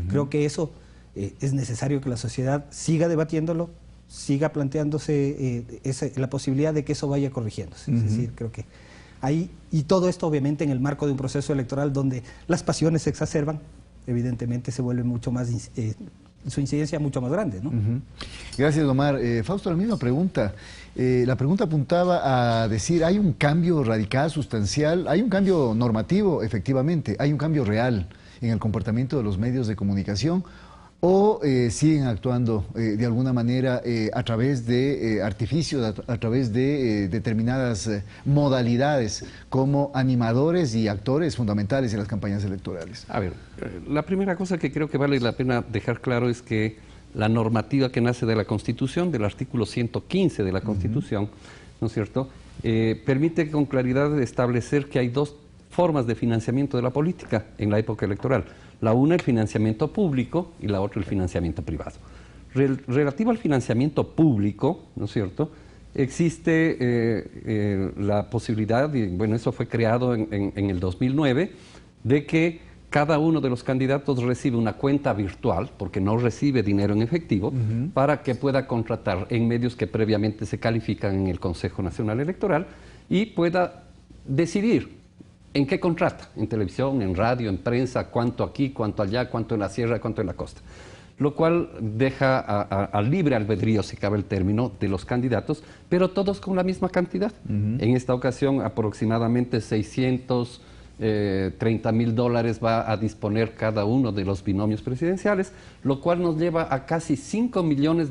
Creo que eso es necesario que la sociedad siga debatiéndolo, siga planteándose la posibilidad de que eso vaya corrigiéndose. Es decir, creo que ahí, y todo esto obviamente en el marco de un proceso electoral donde las pasiones se exacerban, evidentemente se vuelve mucho más, su incidencia mucho más grande, ¿no? Gracias, Omar. Fausto, la misma pregunta. La pregunta apuntaba a decir, ¿hay un cambio radical, sustancial? ¿Hay un cambio normativo, efectivamente? ¿Hay un cambio real en el comportamiento de los medios de comunicación? ¿O siguen actuando de alguna manera a través de artificios, a través de determinadas modalidades como animadores y actores fundamentales en las campañas electorales? A ver, la primera cosa que creo que vale la pena dejar claro es que la normativa que nace de la Constitución, del artículo 115 de la Constitución, ¿no es cierto?, permite con claridad establecer que hay dos formas de financiamiento de la política en la época electoral. La una, el financiamiento público, y la otra, el financiamiento privado. Relativo al financiamiento público, ¿no es cierto?, existe la posibilidad, y bueno, eso fue creado en el 2009, de que cada uno de los candidatos recibe una cuenta virtual, porque no recibe dinero en efectivo, para que pueda contratar en medios que previamente se califican en el Consejo Nacional Electoral y pueda decidir en qué contrata, en televisión, en radio, en prensa, cuánto aquí, cuánto allá, cuánto en la sierra, cuánto en la costa. Lo cual deja a libre albedrío, si cabe el término, de los candidatos, pero todos con la misma cantidad. En esta ocasión aproximadamente $630,000 va a disponer cada uno de los binomios presidenciales, lo cual nos lleva a casi $5 millones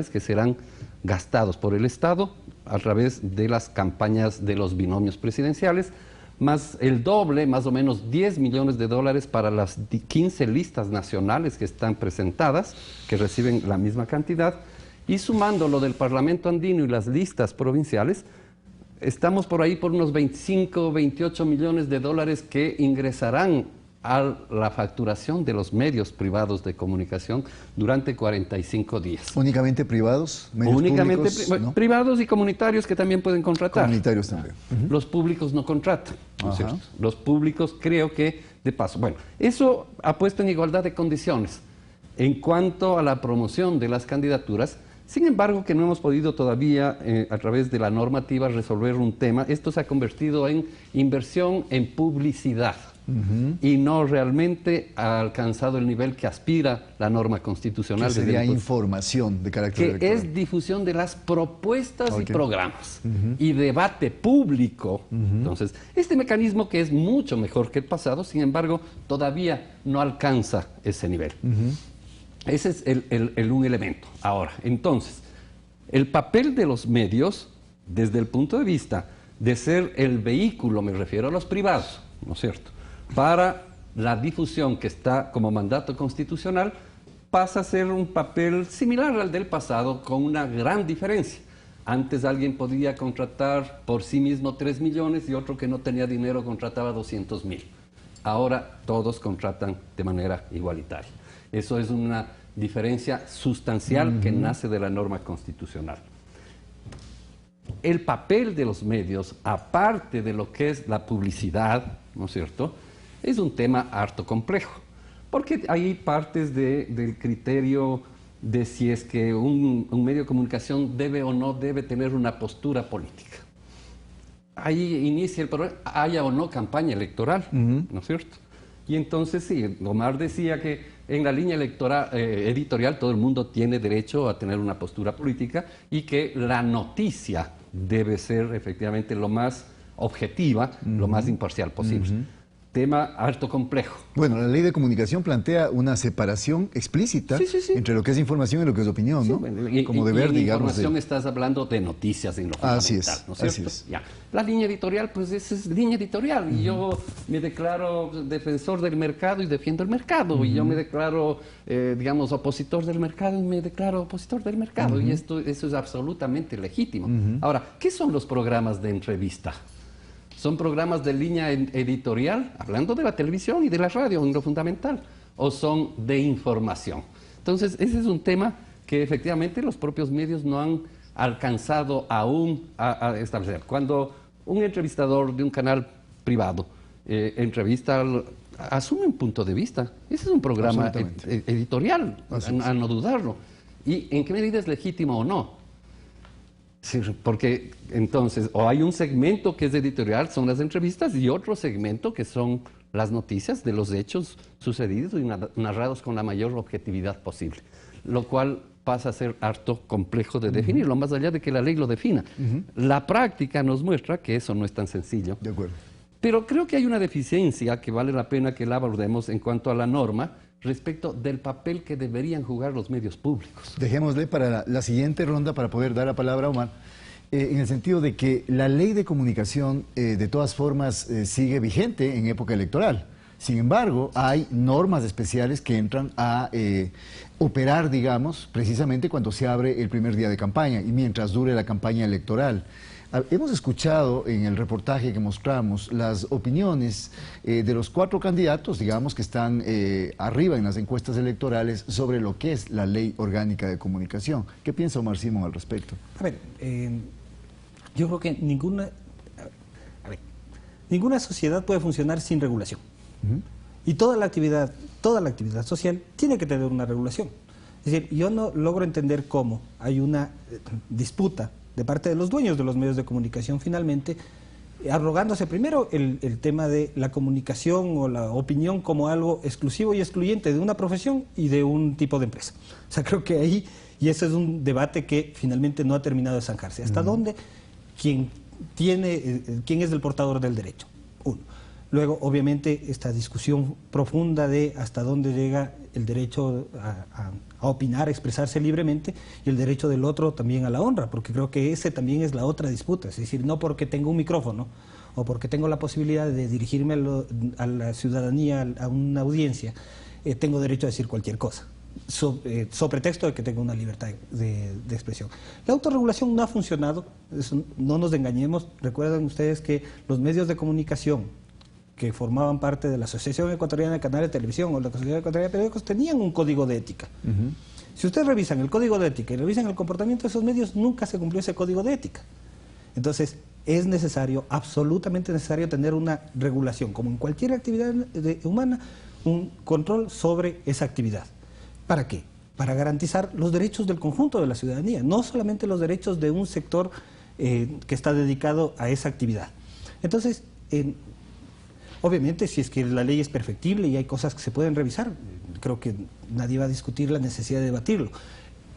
que serán gastados por el Estado a través de las campañas de los binomios presidenciales, más el doble, más o menos $10 millones para las 15 listas nacionales que están presentadas, que reciben la misma cantidad, y sumando lo del Parlamento andino y las listas provinciales, estamos por ahí por unos 25, 28 millones de dólares que ingresarán a la facturación de los medios privados de comunicación durante 45 días. ¿Únicamente privados? ¿Medios únicamente públicos? ¿No? Privados y comunitarios que también pueden contratar. Comunitarios también. Los públicos no contratan, ¿no es cierto? Los públicos creo que, de paso, bueno, eso ha puesto en igualdad de condiciones en cuanto a la promoción de las candidaturas. Sin embargo, que no hemos podido todavía, a través de la normativa, resolver un tema. Esto se ha convertido en inversión en publicidad. Y no realmente ha alcanzado el nivel que aspira la norma constitucional. Que sería información de carácter electoral. Que es difusión de las propuestas y programas y debate público. Entonces, este mecanismo, que es mucho mejor que el pasado, sin embargo, todavía no alcanza ese nivel. Ese es un elemento. Ahora, entonces, el papel de los medios, desde el punto de vista de ser el vehículo, me refiero a los privados, ¿no es cierto?, para la difusión que está como mandato constitucional, pasa a ser un papel similar al del pasado, con una gran diferencia. Antes alguien podía contratar por sí mismo 3 millones y otro que no tenía dinero contrataba 200,000. Ahora todos contratan de manera igualitaria. Eso es una diferencia sustancial que nace de la norma constitucional. El papel de los medios, aparte de lo que es la publicidad, ¿no es cierto?, es un tema harto complejo, porque hay partes del criterio de si es que un medio de comunicación debe o no debe tener una postura política. Ahí inicia el problema, haya o no campaña electoral, ¿no es cierto? Y entonces sí, Omar decía que en la línea editorial todo el mundo tiene derecho a tener una postura política y que la noticia debe ser efectivamente lo más objetiva, lo más imparcial posible. Tema harto complejo. Bueno, la ley de comunicación plantea una separación explícita entre lo que es información y lo que es opinión, ¿no? Bueno, como deber, digamos. Información estás hablando de noticias en lo fundamental, así es, ¿no es cierto? Así es. Ya. La línea editorial, pues esa es línea editorial. Y yo me declaro defensor del mercado y defiendo el mercado. Y yo me declaro, digamos, opositor del mercado y me declaro opositor del mercado. Y eso es absolutamente legítimo. Ahora, ¿qué son los programas de entrevista? ¿Son programas de línea editorial, hablando de la televisión y de la radio en lo fundamental, o son de información? Entonces, ese es un tema que efectivamente los propios medios no han alcanzado aún a establecer. Cuando un entrevistador de un canal privado entrevista asume un punto de vista. Ese es un programa editorial, a no dudarlo. ¿Y en qué medida es legítimo o no? Sí, porque entonces, o hay un segmento que es editorial, son las entrevistas, y otro segmento que son las noticias de los hechos sucedidos y narrados con la mayor objetividad posible. Lo cual pasa a ser harto complejo de definirlo, más allá de que la ley lo defina. La práctica nos muestra que eso no es tan sencillo. De acuerdo. Pero creo que hay una deficiencia que vale la pena que la abordemos en cuanto a la norma respecto del papel que deberían jugar los medios públicos. Dejémosle para la siguiente ronda para poder dar la palabra a Omar, en el sentido de que la ley de comunicación de todas formas sigue vigente en época electoral. Sin embargo, hay normas especiales que entran a operar, digamos, precisamente cuando se abre el primer día de campaña y mientras dure la campaña electoral. Hemos escuchado en el reportaje que mostramos las opiniones de los 4 candidatos, digamos, que están arriba en las encuestas electorales sobre lo que es la Ley Orgánica de Comunicación. ¿Qué piensa Omar Simón al respecto? A ver, yo creo que ninguna sociedad puede funcionar sin regulación. Y toda la actividad social tiene que tener una regulación. Es decir, yo no logro entender cómo hay una disputa de parte de los dueños de los medios de comunicación, finalmente, arrogándose primero el tema de la comunicación o la opinión como algo exclusivo y excluyente de una profesión y de un tipo de empresa. O sea, creo que ahí, y ese es un debate que finalmente no ha terminado de zanjarse. ¿Hasta dónde quién es el portador del derecho? Uno. Luego, obviamente, esta discusión profunda de hasta dónde llega el derecho a opinar, a expresarse libremente, y el derecho del otro también a la honra, porque creo que ese también es la otra disputa. Es decir, no porque tengo un micrófono o porque tengo la posibilidad de dirigirme a la ciudadanía, a una audiencia, tengo derecho a decir cualquier cosa, sobre pretexto de que tengo una libertad de expresión. La autorregulación no ha funcionado, no nos engañemos. Recuerdan ustedes que los medios de comunicación que formaban parte de la Asociación Ecuatoriana de Canales de Televisión o la Asociación Ecuatoriana de Periódicos tenían un código de ética. Si ustedes revisan el código de ética y revisan el comportamiento de esos medios, nunca se cumplió ese código de ética. Entonces, es necesario, absolutamente necesario, tener una regulación, como en cualquier actividad humana, un control sobre esa actividad. ¿Para qué? Para garantizar los derechos del conjunto de la ciudadanía, no solamente los derechos de un sector que está dedicado a esa actividad. Entonces, obviamente, si es que la ley es perfectible y hay cosas que se pueden revisar, creo que nadie va a discutir la necesidad de debatirlo.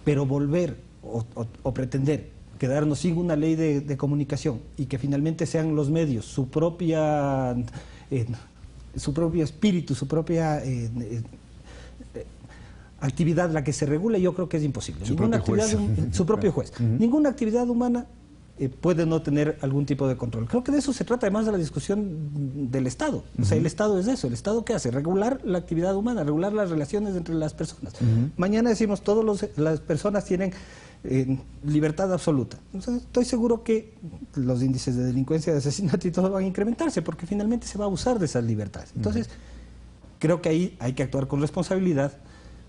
Pero volver o pretender quedarnos sin una ley de comunicación y que finalmente sean los medios, su propio espíritu, su propia actividad la que se regule, yo creo que es imposible. Su propio juez. Ninguna actividad humana puede no tener algún tipo de control. Creo que de eso se trata además de la discusión del Estado. O sea, el Estado es eso. ¿El Estado qué hace? Regular la actividad humana, regular las relaciones entre las personas. Mañana decimos todas las personas tienen libertad absoluta. Entonces, estoy seguro que los índices de delincuencia, de asesinato y todo van a incrementarse porque finalmente se va a abusar de esas libertades. Entonces, creo que ahí hay que actuar con responsabilidad,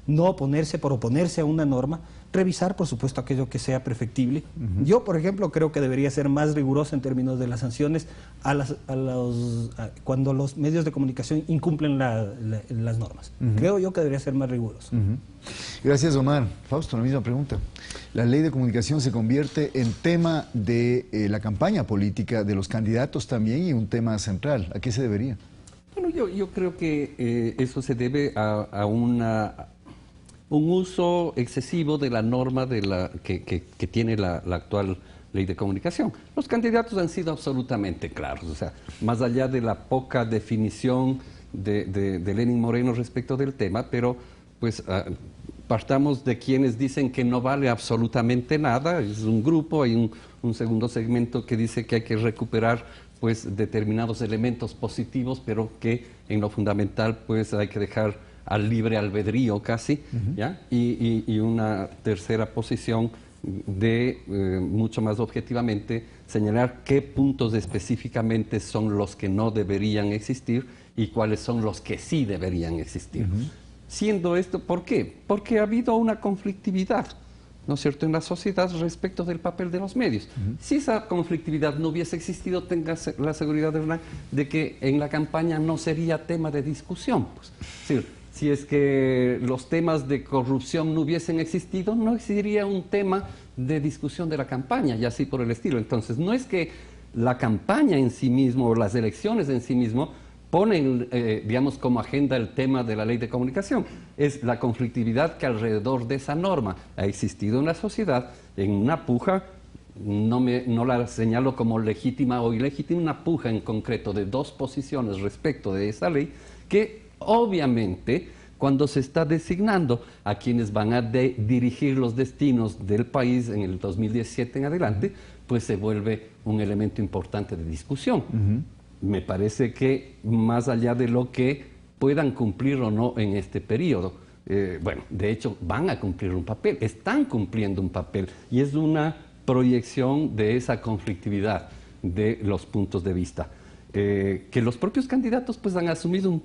no oponerse por oponerse a una norma, revisar, por supuesto, aquello que sea perfectible. Yo, por ejemplo, creo que debería ser más riguroso en términos de las sanciones cuando los medios de comunicación incumplen las normas. Creo yo que debería ser más riguroso. Gracias, Omar. Fausto, la misma pregunta. La ley de comunicación se convierte en tema de la campaña política de los candidatos también y un tema central. ¿A qué se debería? Bueno, yo creo que eso se debe a un uso excesivo de la norma que tiene la actual ley de comunicación. Los candidatos han sido absolutamente claros, o sea, más allá de la poca definición de Lenín Moreno respecto del tema, pero pues partamos de quienes dicen que no vale absolutamente nada, es un grupo, hay un segundo segmento que dice que hay que recuperar pues determinados elementos positivos, pero que en lo fundamental pues hay que dejar al libre albedrío casi, ¿ya? Y una tercera posición de, mucho más objetivamente, señalar qué puntos específicamente son los que no deberían existir y cuáles son los que sí deberían existir. Siendo esto, ¿por qué? Porque ha habido una conflictividad. ¿no es cierto?, en la sociedad respecto del papel de los medios. Si esa conflictividad no hubiese existido, tenga la seguridad, Hernán, de que en la campaña no sería tema de discusión. Pues. Es decir, si es que los temas de corrupción no hubiesen existido, no existiría un tema de discusión de la campaña y así por el estilo. Entonces, no es que la campaña en sí mismo o las elecciones en sí mismo ponen, digamos, como agenda el tema de la ley de comunicación. Es la conflictividad que alrededor de esa norma ha existido en la sociedad, en una puja, no la señalo como legítima o ilegítima, una puja en concreto de dos posiciones respecto de esa ley, que obviamente cuando se está designando a quienes van a dirigir los destinos del país en el 2017 en adelante, pues se vuelve un elemento importante de discusión. Me parece que más allá de lo que puedan cumplir o no en este periodo, bueno, de hecho van a cumplir un papel, están cumpliendo un papel y es una proyección de esa conflictividad de los puntos de vista. Que los propios candidatos pues han asumido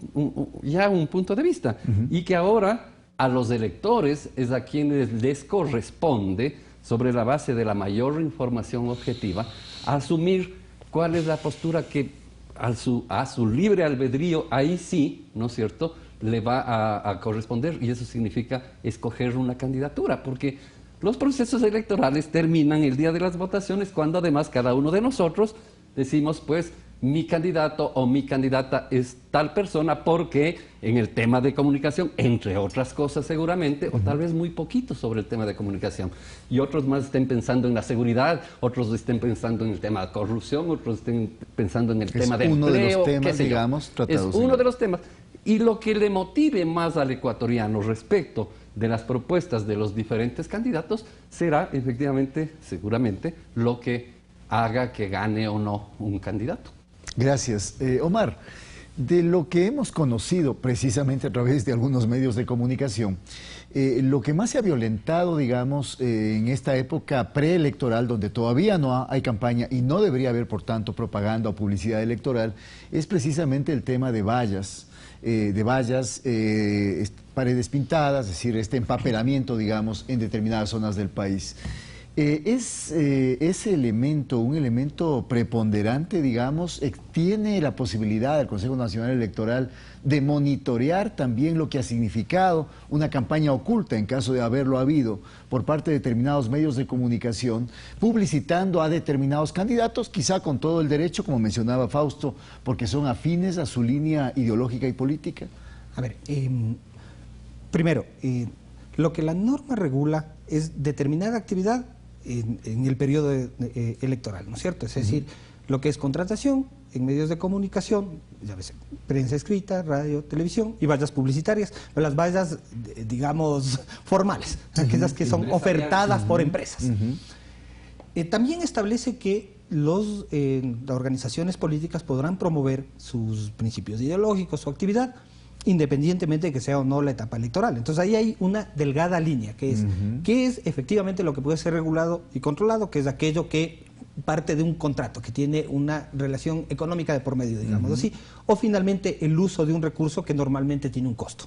ya un punto de vista y que ahora a los electores es a quienes les corresponde, sobre la base de la mayor información objetiva, asumir cuál es la postura que a su libre albedrío, ahí sí, ¿no es cierto?, le va a corresponder, y eso significa escoger una candidatura, porque los procesos electorales terminan el día de las votaciones, cuando además cada uno de nosotros decimos, pues, mi candidato o mi candidata es tal persona porque en el tema de comunicación, entre otras cosas seguramente, o tal vez muy poquito sobre el tema de comunicación, y otros más estén pensando en la seguridad, otros estén pensando en el tema de corrupción, otros estén pensando en el tema de empleo. Es uno de los temas, digamos, tratados. Es uno de los temas. Y lo que le motive más al ecuatoriano respecto de las propuestas de los diferentes candidatos será efectivamente, seguramente, lo que haga que gane o no un candidato. Gracias. Omar, de lo que hemos conocido precisamente a través de algunos medios de comunicación, lo que más se ha violentado, digamos, en esta época preelectoral, donde todavía no hay campaña y no debería haber, por tanto, propaganda o publicidad electoral, es precisamente el tema de vallas, paredes pintadas, es decir, este empapelamiento, digamos, en determinadas zonas del país. ¿Es ese elemento un elemento preponderante, digamos? ¿Tiene la posibilidad el Consejo Nacional Electoral de monitorear también lo que ha significado una campaña oculta, en caso de haberlo habido, por parte de determinados medios de comunicación, publicitando a determinados candidatos, quizá con todo el derecho, como mencionaba Fausto, porque son afines a su línea ideológica y política? A ver, primero, lo que la norma regula es determinada actividad en el periodo electoral, ¿no es cierto? Es decir, lo que es contratación en medios de comunicación, ya ves, prensa escrita, radio, televisión y vallas publicitarias, las vallas, digamos, formales, aquellas que son ofertadas por empresas. También establece que las organizaciones políticas podrán promover sus principios ideológicos, su actividad, independientemente de que sea o no la etapa electoral. Entonces ahí hay una delgada línea, que es efectivamente lo que puede ser regulado y controlado, que es aquello que parte de un contrato, que tiene una relación económica de por medio, digamos así, o finalmente el uso de un recurso que normalmente tiene un costo.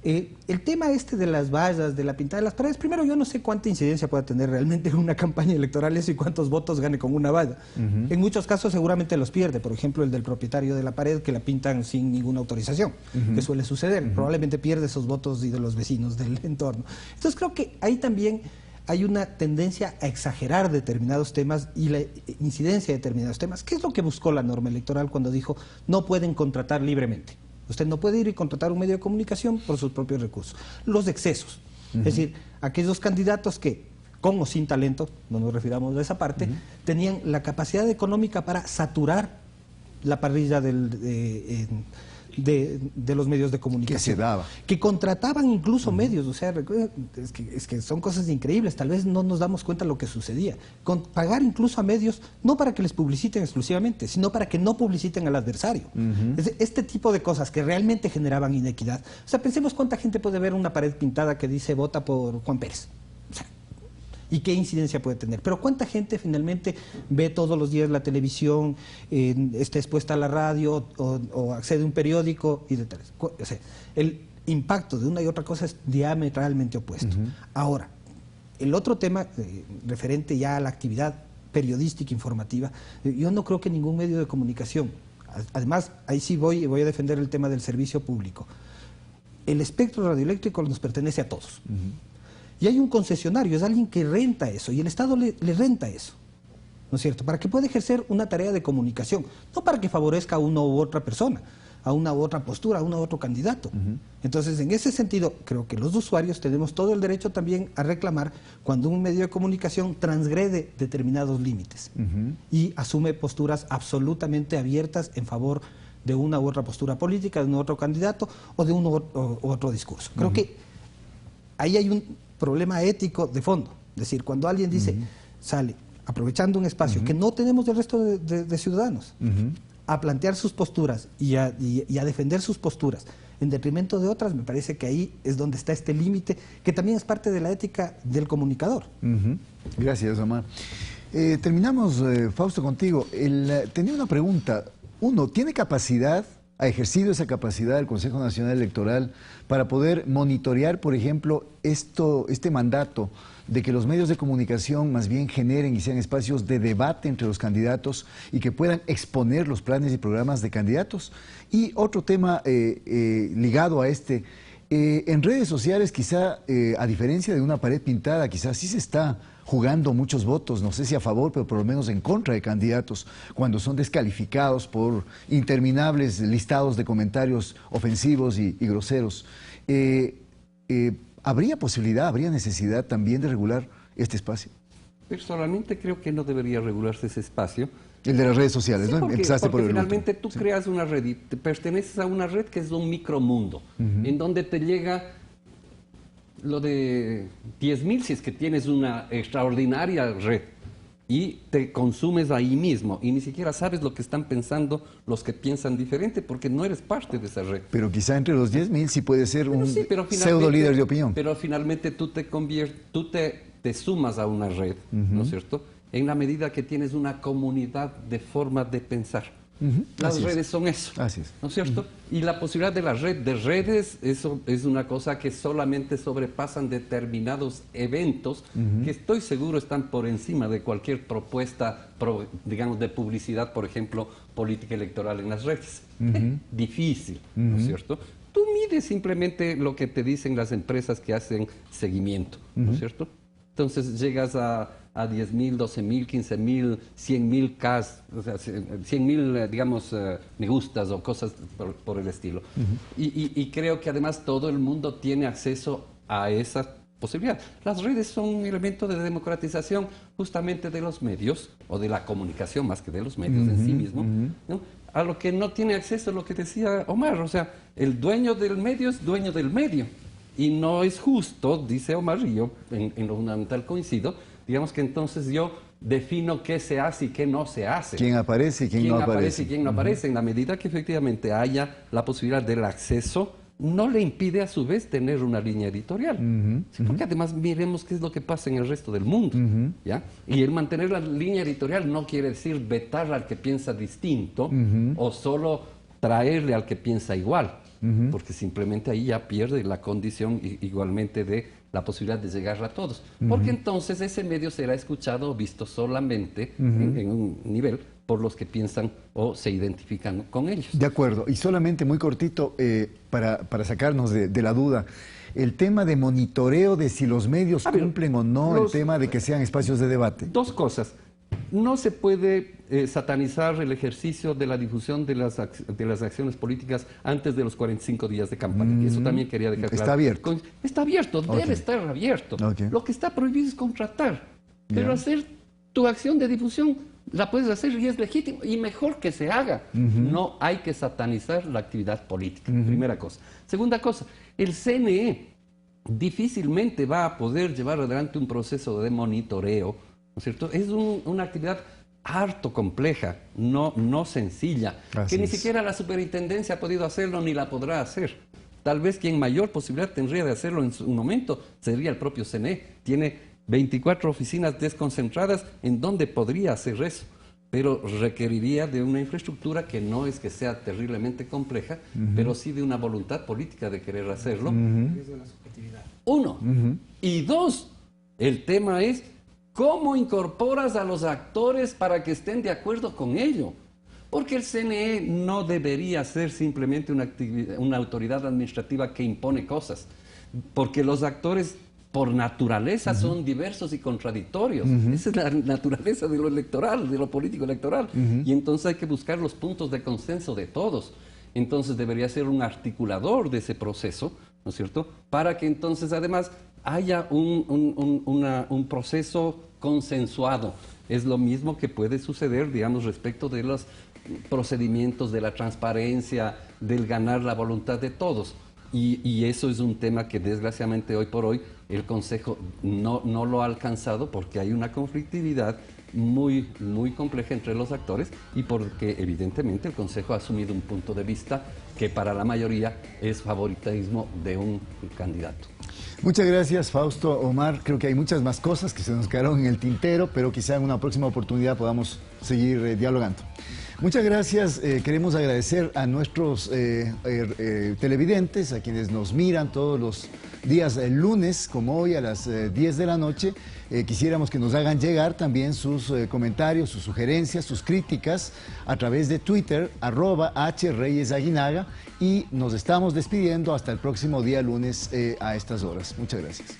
El tema de las vallas, de la pintada de las paredes, primero yo no sé cuánta incidencia puede tener realmente en una campaña electoral eso y cuántos votos gane con una valla. En muchos casos seguramente los pierde, por ejemplo el del propietario de la pared que la pintan sin ninguna autorización, que suele suceder, probablemente pierde esos votos y de los vecinos del entorno. Entonces creo que ahí también hay una tendencia a exagerar determinados temas y la incidencia de determinados temas. ¿Qué es lo que buscó la norma electoral cuando dijo no pueden contratar libremente? Usted no puede ir y contratar un medio de comunicación por sus propios recursos. Los excesos, es decir, aquellos candidatos que, con o sin talento, no nos refiramos a esa parte, tenían la capacidad económica para saturar la parrilla de los medios de comunicación. Que se daba. Que contrataban incluso medios, o sea, es que son cosas increíbles, tal vez no nos damos cuenta de lo que sucedía. Pagar incluso a medios, no para que les publiciten exclusivamente, sino para que no publiciten al adversario. Este tipo de cosas que realmente generaban inequidad. O sea, pensemos cuánta gente puede ver una pared pintada que dice vota por Juan Pérez. O sea, y qué incidencia puede tener. Pero ¿cuánta gente finalmente ve todos los días la televisión, está expuesta a la radio o accede a un periódico y detalles? O sea, el impacto de una y otra cosa es diametralmente opuesto. Ahora, El otro tema, referente ya a la actividad periodística, informativa, yo no creo que ningún medio de comunicación, además, ahí sí voy a defender el tema del servicio público. El espectro radioeléctrico nos pertenece a todos. Y hay un concesionario, es alguien que renta eso, y el Estado le renta eso, ¿no es cierto? Para que pueda ejercer una tarea de comunicación, no para que favorezca a una u otra persona, a una u otra postura, a un u otro candidato. Entonces, en ese sentido, creo que los usuarios tenemos todo el derecho también a reclamar cuando un medio de comunicación transgrede determinados límites y asume posturas absolutamente abiertas en favor de una u otra postura política, de un u otro candidato o de uno u otro discurso. Creo que ahí hay un problema ético de fondo. Es decir, cuando alguien dice, sale aprovechando un espacio que no tenemos del resto de ciudadanos, a plantear sus posturas y a defender sus posturas en detrimento de otras, me parece que ahí es donde está este límite, que también es parte de la ética del comunicador. Gracias, Omar. Terminamos, Fausto, contigo. Tenía una pregunta. Uno, ¿tiene capacidad, ha ejercido esa capacidad el Consejo Nacional Electoral para poder monitorear, por ejemplo, este mandato de que los medios de comunicación más bien generen y sean espacios de debate entre los candidatos y que puedan exponer los planes y programas de candidatos? Y otro tema ligado a en redes sociales quizá, a diferencia de una pared pintada, quizás sí se está jugando muchos votos, no sé si a favor, pero por lo menos en contra de candidatos, cuando son descalificados por interminables listados de comentarios ofensivos y groseros. ¿Habría posibilidad, habría necesidad también de regular este espacio? Personalmente creo que no debería regularse ese espacio. El de las redes sociales, sí, ¿no? Porque finalmente tú creas una red y te perteneces a una red que es un micromundo, en donde te llega lo de 10.000 si es que tienes una extraordinaria red y te consumes ahí mismo y ni siquiera sabes lo que están pensando los que piensan diferente porque no eres parte de esa red. Pero quizá entre los 10.000 sí puede ser un pseudo líder de opinión. Pero finalmente tú te sumas a una red, ¿no es cierto? En la medida que tienes una comunidad de forma de pensar. Las redes son eso, ¿no es cierto? Y la posibilidad de la red de redes, eso es una cosa que solamente sobrepasan determinados eventos que estoy seguro están por encima de cualquier propuesta, digamos, de publicidad, por ejemplo, política electoral en las redes. Difícil, ¿no es cierto? Tú mides simplemente lo que te dicen las empresas que hacen seguimiento, ¿no es cierto? Entonces llegas a 10.000, 12.000, 15.000, 100.000 Ks, o sea, 100.000, digamos, me gustas o cosas por el estilo. Y creo que además todo el mundo tiene acceso a esa posibilidad. Las redes son un elemento de democratización justamente de los medios, o de la comunicación más que de los medios en sí mismo, ¿no? A lo que no tiene acceso, lo que decía Omar, o sea, el dueño del medio es dueño del medio. Y no es justo, dice Omar, y yo en lo fundamental coincido, digamos que entonces yo defino qué se hace y qué no se hace. ¿Quién aparece y quién no aparece? Y quién no aparece. En la medida que efectivamente haya la posibilidad del acceso, no le impide a su vez tener una línea editorial. Sí, porque además miremos qué es lo que pasa en el resto del mundo. ¿Ya? Y el mantener la línea editorial no quiere decir vetar al que piensa distinto o solo traerle al que piensa igual. Porque simplemente ahí ya pierde la condición igualmente de la posibilidad de llegar a todos. Porque entonces ese medio será escuchado o visto solamente en un nivel por los que piensan o se identifican con ellos. De acuerdo. Y solamente muy cortito, para sacarnos de la duda, el tema de monitoreo de si los medios cumplen o no el tema de que sean espacios de debate. Dos cosas. No se puede satanizar el ejercicio de la difusión de las acciones políticas antes de los 45 días de campaña. Eso también quería dejar claro. Está abierto. Está abierto, debe estar abierto. Lo que está prohibido es contratar. Pero hacer tu acción de difusión la puedes hacer y es legítimo y mejor que se haga. No hay que satanizar la actividad política, primera cosa. Segunda cosa, el CNE difícilmente va a poder llevar adelante un proceso de monitoreo, ¿no es cierto? Es una actividad harto compleja, no sencilla, que ni siquiera la superintendencia ha podido hacerlo ni la podrá hacer. Tal vez quien mayor posibilidad tendría de hacerlo en su momento sería el propio CNE. Tiene 24 oficinas desconcentradas en donde podría hacer eso, pero requeriría de una infraestructura que no es que sea terriblemente compleja, pero sí de una voluntad política de querer hacerlo. Es de la subjetividad. Uno. Y dos, El tema es cómo incorporas a los actores para que estén de acuerdo con ello. Porque el CNE no debería ser simplemente una autoridad administrativa que impone cosas. Porque los actores, por naturaleza, son diversos y contradictorios. Esa es la naturaleza de lo electoral, de lo político electoral. Y entonces hay que buscar los puntos de consenso de todos. Entonces debería ser un articulador de ese proceso, ¿no es cierto?, para que entonces además haya un proceso consensuado. Es lo mismo que puede suceder, digamos, respecto de los procedimientos, de la transparencia, del ganar la voluntad de todos. Y eso es un tema que desgraciadamente hoy por hoy el Consejo no lo ha alcanzado porque hay una conflictividad muy compleja entre los actores y porque evidentemente el Consejo ha asumido un punto de vista que para la mayoría es favoritismo de un candidato. Muchas gracias, Fausto, Omar. Creo que hay muchas más cosas que se nos quedaron en el tintero, pero quizá en una próxima oportunidad podamos seguir dialogando. Muchas gracias. Queremos agradecer a nuestros televidentes, a quienes nos miran todos los días lunes, como hoy a las 10 de la noche. Quisiéramos que nos hagan llegar también sus comentarios, sus sugerencias, sus críticas a través de Twitter, @HReyesAguinaga, y nos estamos despidiendo hasta el próximo día lunes a estas horas. Muchas gracias.